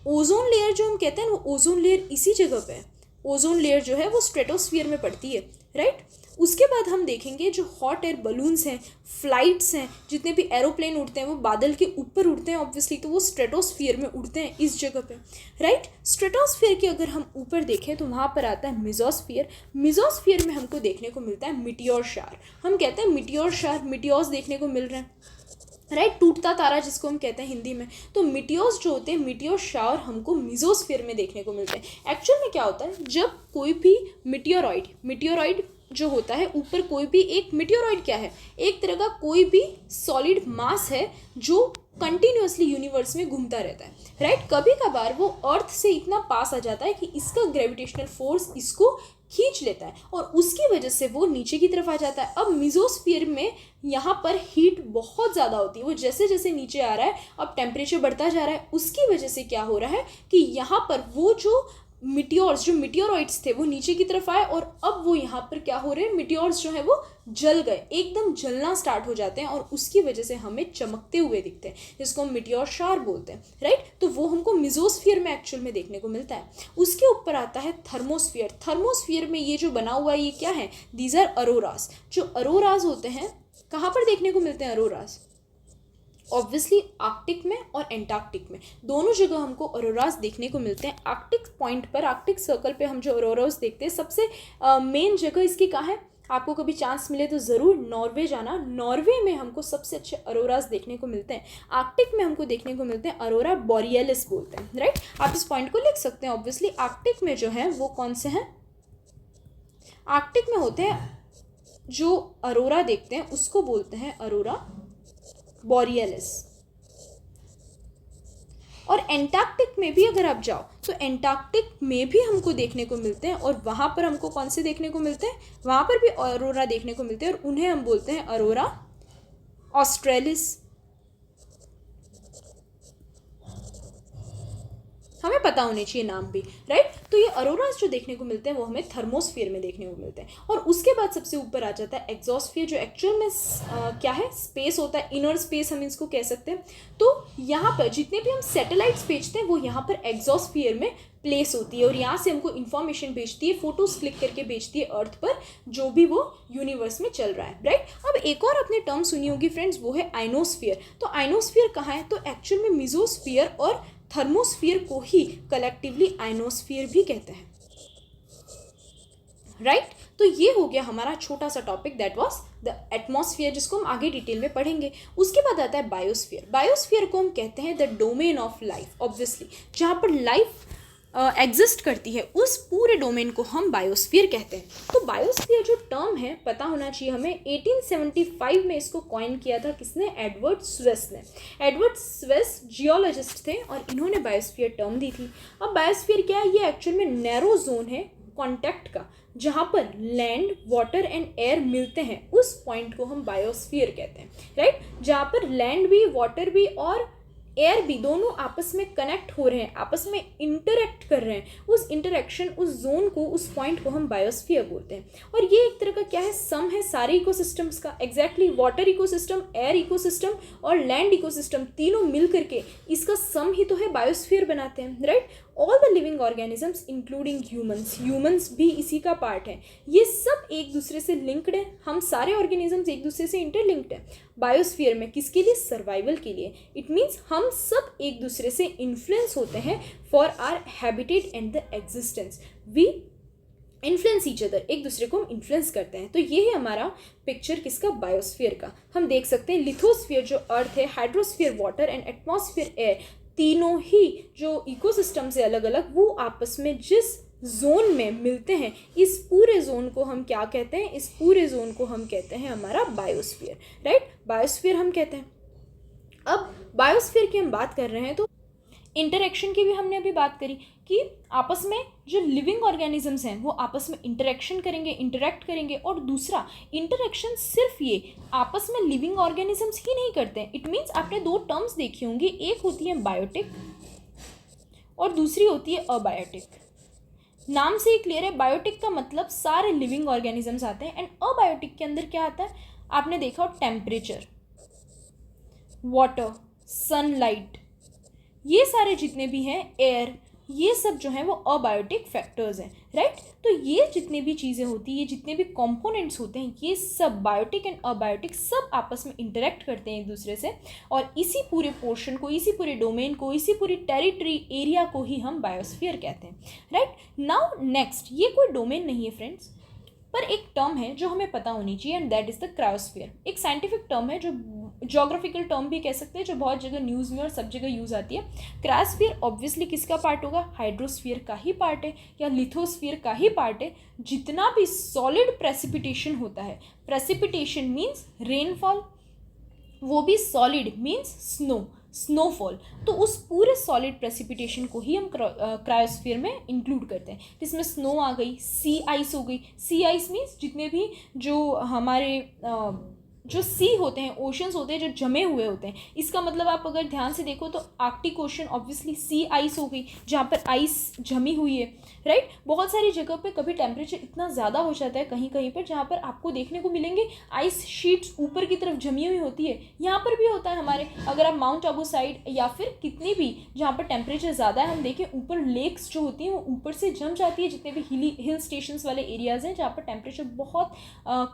ओजोन लेयर जो हम कहते हैं, वो ओजोन लेयर इसी जगह पे है। ओजोन लेयर जो है वो स्ट्रेटोस्फियर में पड़ती है, राइट। उसके बाद हम देखेंगे जो हॉट एयर बलून्स हैं, फ्लाइट्स हैं, जितने भी एरोप्लेन उड़ते हैं वो बादल के ऊपर उड़ते हैं ऑब्वियसली, तो वो स्ट्रेटोस्फियर में उड़ते हैं इस जगह पे, राइट। स्ट्रेटोस्फियर के अगर हम ऊपर देखें तो वहाँ पर आता है मिजोस्फियर। मिजोस्फियर में हमको देखने को मिलता है मिटियोर शार। हम कहते हैं मिटियोर शार, मिटियोर्स देखने को मिल रहे हैं, राइट, टूटता तारा जिसको हम कहते हैं हिंदी में। तो मिटियोर्स जो होते हैं, मिटियोर शावर हमको मिजोस्फीयर में देखने को मिलते हैं। एक्चुअल में क्या होता है, जब कोई भी मिटियोरॉइड जो होता है ऊपर, कोई भी एक मिटियोरॉइड क्या है, एक तरह का कोई भी सॉलिड मास है जो कंटिन्यूअसली यूनिवर्स में घूमता रहता है, राइट। कभी कभार वो अर्थ से इतना पास आ जाता है कि इसका ग्रेविटेशनल फोर्स इसको खींच लेता है और उसकी वजह से वो नीचे की तरफ आ जाता है। अब मिजोस्फीयर में यहाँ पर हीट बहुत ज़्यादा होती है। वो जैसे जैसे नीचे आ रहा है, अब टेम्परेचर बढ़ता जा रहा है, उसकी वजह से क्या हो रहा है कि यहाँ पर वो जो मिटियोर्स, जो मिटियोरॉइड्स थे, वो नीचे की तरफ आए और अब वो यहाँ पर क्या हो रहे हैं, मिटियोर्स जो है वो जल गए, एकदम जलना स्टार्ट हो जाते हैं और उसकी वजह से हमें चमकते हुए दिखते हैं, जिसको हम मिटियोर शार बोलते हैं, राइट। तो वो हमको मिजोस्फीयर में एक्चुअल में देखने को मिलता है। उसके ऊपर आता है थर्मोस्फीयर। थर्मोस्फीयर में ये जो बना हुआ है ये क्या है, दीज आर अरोरास। जो अरोरास होते हैं, कहाँ पर देखने को मिलते हैं अरोरास, ऑब्वियसली आर्कटिक में और एंटार्क्टिक में, दोनों जगह हमको अरोरास देखने को मिलते हैं। आर्कटिक पॉइंट पर, आर्कटिक सर्कल पे हम जो अरोरास देखते हैं, सबसे मेन जगह इसकी कहाँ है, आपको कभी चांस मिले तो ज़रूर नॉर्वे जाना। नॉर्वे में हमको सबसे अच्छे अरोरास देखने को मिलते हैं। आर्कटिक में हमको देखने को मिलते हैं अरोरा बोरियलिस बोलते हैं, राइट। आप इस पॉइंट को लिख सकते हैं। ऑब्वियसली आर्कटिक में जो है वो कौन से हैं, आर्कटिक में होते हैं जो अरोरा देखते हैं उसको बोलते हैं अरोरा बोरियलिस। और एंटार्क्टिक में भी अगर आप जाओ तो एंटार्क्टिक में भी हमको देखने को मिलते हैं, और वहाँ पर हमको कौन से देखने को मिलते हैं, वहाँ पर भी अरोरा देखने को मिलते हैं, और उन्हें हम बोलते हैं अरोरा ऑस्ट्रेलिस। हमें पता होने चाहिए नाम भी, राइट। तो ये अरोरास जो देखने को मिलते हैं वो हमें थर्मोस्फीयर में देखने को मिलते हैं। और उसके बाद सबसे ऊपर आ जाता है एक्सोस्फीयर, जो एक्चुअल में क्या है, स्पेस होता है, इनर स्पेस हम इसको कह सकते हैं। तो यहाँ पर जितने भी हम सैटेलाइट्स भेजते हैं वो यहाँ पर एक्सोस्फीयर में प्लेस होती है, और यहाँ से हमको इन्फॉर्मेशन भेजती है, फोटोज क्लिक करके भेजती है अर्थ पर, जो भी वो यूनिवर्स में चल रहा है, राइट। अब एक और आपने टर्म सुनी होगी फ्रेंड्स, वो है आइनोस्फीयर। तो आइनोस्फीयर कहाँ है, तो एक्चुअल में मिजोस्फीयर और थर्मोस्फीयर को ही कलेक्टिवली आइनोस्फीयर भी कहते हैं, राइट। तो ये हो गया हमारा छोटा सा topic, that was the atmosphere, जिसको हम आगे डिटेल में पढ़ेंगे। उसके बाद आता है बायोस्फीयर। बायोस्फीयर को हम कहते हैं the domain of life, obviously जहाँ पर लाइफ एग्जिस्ट करती है, उस पूरे डोमेन को हम बायोस्फीयर कहते हैं। तो बायोस्फीयर जो टर्म है पता होना चाहिए हमें, 1875 में इसको कॉइन किया था किसने? एडवर्ड स्वेस ने। एडवर्ड स्वेस जियोलॉजिस्ट थे और इन्होंने बायोस्फीयर टर्म दी थी। अब बायोस्फीयर क्या है? ये एक्चुअल में नैरो जोन है कॉन्टैक्ट का, जहाँ पर लैंड, वाटर एंड एयर मिलते हैं, उस पॉइंट को हम बायोस्फीयर कहते हैं, राइट। जहाँ पर लैंड भी, वाटर भी और एयर भी दोनों आपस में कनेक्ट हो रहे हैं, आपस में इंटरेक्ट कर रहे हैं, उस इंटरेक्शन, उस जोन को, उस पॉइंट को हम बायोस्फीयर बोलते हैं। और ये एक तरह का क्या है? सम है सारे इकोसिस्टम्स का। Exactly water ecosystem, air ecosystem और लैंड इकोसिस्टम तीनों मिल करके इसका सम ही तो है बायोस्फीयर बनाते हैं, right. All the living organisms including humans भी इसी का पार्ट है। ये सब एक दूसरे से लिंक्ड है, हम सारे ऑर्गेनिजम्स एक दूसरे से इंटरलिंक्ड है बायोस्फीयर में। किसके लिए? सर्वाइवल के लिए। इट मीन्स हम सब एक दूसरे से इन्फ्लुएंस होते हैं for our habitat and the existence. We influence each other, एक दूसरे को हम इन्फ्लुएंस करते हैं। तो ये है हमारा पिक्चर किसका? बायोस्फीयर का। हम देख सकते हैं लिथोस्फीयर जो अर्थ है, hydrosphere water and atmosphere air, तीनों ही जो इकोसिस्टम से अलग अलग, वो आपस में जिस जोन में मिलते हैं, इस पूरे जोन को हम क्या कहते हैं? इस पूरे जोन को हम कहते हैं हमारा बायोस्फीयर, राइट। बायोस्फीयर हम कहते हैं। अब बायोस्फीयर की हम बात कर रहे हैं तो इंटरेक्शन की भी हमने अभी बात करी कि आपस में जो लिविंग ऑर्गेनिजम्स हैं वो आपस में इंटरेक्शन करेंगे, इंटरेक्ट करेंगे। और दूसरा इंटरेक्शन सिर्फ ये आपस में लिविंग ऑर्गेनिजम्स ही नहीं करते हैं। इट मीन्स आपने दो टर्म्स देखी होंगी, एक होती है बायोटिक और दूसरी होती है अबायोटिक। नाम से ही क्लियर है, बायोटिक का मतलब सारे लिविंग ऑर्गेनिजम्स आते हैं, एंड अबायोटिक के अंदर क्या आता है? आपने देखा हो टेम्परेचर, वाटर, सनलाइट, ये सारे जितने भी हैं, एयर, ये सब जो हैं वो अबायोटिक फैक्टर्स हैं, राइट। तो ये जितनी भी चीज़ें होती हैं, ये जितने भी कंपोनेंट्स होते हैं, ये सब बायोटिक एंड अबायोटिक सब आपस में इंटरेक्ट करते हैं एक दूसरे से, और इसी पूरे पोर्शन को, इसी पूरे डोमेन को, इसी पूरी टेरिटरी एरिया को ही हम बायोस्फीयर कहते हैं, राइट। नाउ नेक्स्ट, ये कोई डोमेन नहीं है फ्रेंड्स, पर एक टर्म है जो हमें पता होनी चाहिए, and that is the cryosphere. एक साइंटिफिक टर्म है, जो ज्योग्राफिकल टर्म भी कह सकते हैं, जो बहुत जगह न्यूज़ में और सब जगह यूज़ आती है। क्रायोस्फीयर ऑब्वियसली किसका पार्ट होगा? हाइड्रोस्फीयर का ही पार्ट है या लिथोस्फीयर का ही पार्ट है। जितना भी सॉलिड प्रेसिपिटेशन होता है, प्रेसिपिटेशन मीन्स रेनफॉल, वो भी सॉलिड मीन्स स्नोफॉल, तो उस पूरे सॉलिड प्रेसिपिटेशन को ही हम क्रायोस्फीयर में इंक्लूड करते हैं, जिसमें स्नो आ गई, सी आइस हो गई। सी आइस मीन्स जितने भी जो हमारे जो सी होते हैं, ओशंस होते हैं जो जमे हुए होते हैं। इसका मतलब आप अगर ध्यान से देखो तो आर्कटिक ओशन ऑब्वियसली सी आइस हो गई, जहाँ पर आइस जमी हुई है, राइट। बहुत सारी जगह पे कभी टेम्परेचर इतना ज़्यादा हो जाता है कहीं कहीं पर, जहाँ पर आपको देखने को मिलेंगे आइस शीट्स ऊपर की तरफ जमी हुई होती है। यहाँ पर भी होता है हमारे, अगर आप माउंट आबू साइड या फिर कितनी भी जहाँ पर टेम्परेचर ज़्यादा है, हम देखें ऊपर लेक्स जो होती हैं वो ऊपर से जम जाती है। जितने भी हिल स्टेशंस वाले एरियाज़ हैं जहाँ पर टेम्परेचर बहुत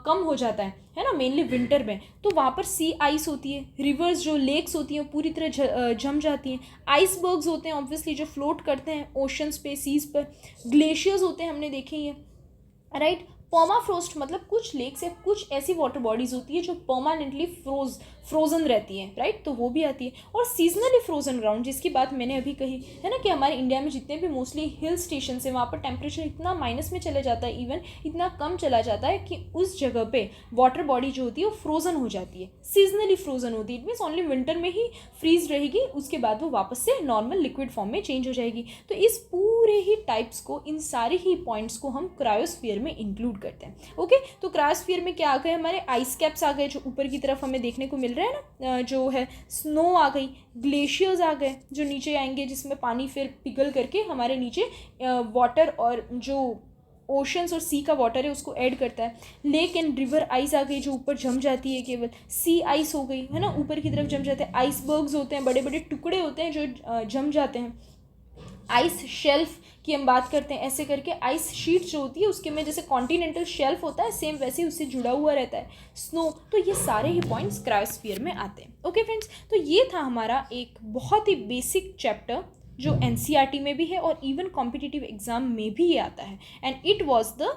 कम हो जाता है ना, मेनली विंटर में, तो वहाँ पर सी आइस होती है। रिवर्स जो लेक्स होती हैं पूरी तरह जम जाती हैं। आइसबर्ग्स होते हैं ऑब्वियसली जो फ्लोट करते हैं ओशंस पे, सीज पर। ग्लेशियर्स होते हैं, हमने देखे ही है, राइट। पर्माफ्रोस्ट मतलब कुछ लेक्स या कुछ ऐसी वाटर बॉडीज होती है जो परमानेंटली फ्रोजन रहती हैं, राइट, तो वो भी आती है। और सीजनली फ्रोजन ग्राउंड, जिसकी बात मैंने अभी कही है ना, कि हमारे इंडिया में जितने भी मोस्टली हिल स्टेशन है वहाँ पर टेम्परेचर इतना माइनस में चले जाता है, इवन इतना कम चला जाता है कि उस जगह पे वाटर बॉडी जो होती है वो फ्रोजन हो जाती है, सीजनली फ्रोजन होती है। इट मीन्स ओनली विंटर में ही फ्रीज रहेगी, उसके बाद वो वापस से नॉर्मल लिक्विड फॉर्म में चेंज हो जाएगी। तो इस पूरे ही टाइप्स को, इन सारे ही पॉइंट्स को हम क्रायोस्फीयर में इंक्लूड करते हैं, ओके। तो क्रायोस्फीयर में क्या आ गए? हमारे आइस कैप्स आ गए जो ऊपर की तरफ हमें देखने को मिल रहे हैं ना, जो है स्नो आ गई, ग्लेशियर्स आ गए जो नीचे आएंगे, जिसमें पानी फिर पिघल करके हमारे नीचे वाटर और जो ओशंस और सी का वाटर है उसको ऐड करता है। लेक एंड रिवर आइस आ गई जो ऊपर जम जाती है, केवल सी आइस हो गई है ना, ऊपर की तरफ जम जाते हैं। आइसबर्ग्स होते हैं, बड़े बड़े टुकड़े होते हैं जो जम जाते हैं। आइस शेल्फ की हम बात करते हैं, ऐसे करके आइस शीट जो होती है उसके में जैसे कॉन्टिनेंटल शेल्फ होता है, सेम वैसे ही उससे जुड़ा हुआ रहता है स्नो। तो ये सारे ही पॉइंट्स क्रायोस्फीयर में आते हैं, ओके फ्रेंड्स। तो ये था हमारा एक बहुत ही बेसिक चैप्टर जो एनसीईआरटी में भी है और इवन कॉम्पिटिटिव एग्जाम में भी ये आता है, and it was the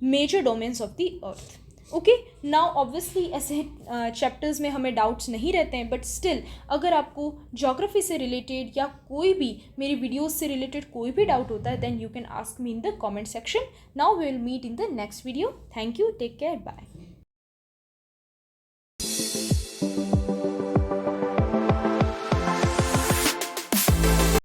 major domains of the earth. Okay, now obviously ऐसे चैप्टर्स में हमें डाउट्स नहीं रहते हैं, बट स्टिल अगर आपको ज्योग्राफी से रिलेटेड या कोई भी मेरी वीडियोस से रिलेटेड कोई भी डाउट होता है, then you can ask me in the comment section. Now we will meet in the next video. Thank you, take care, bye.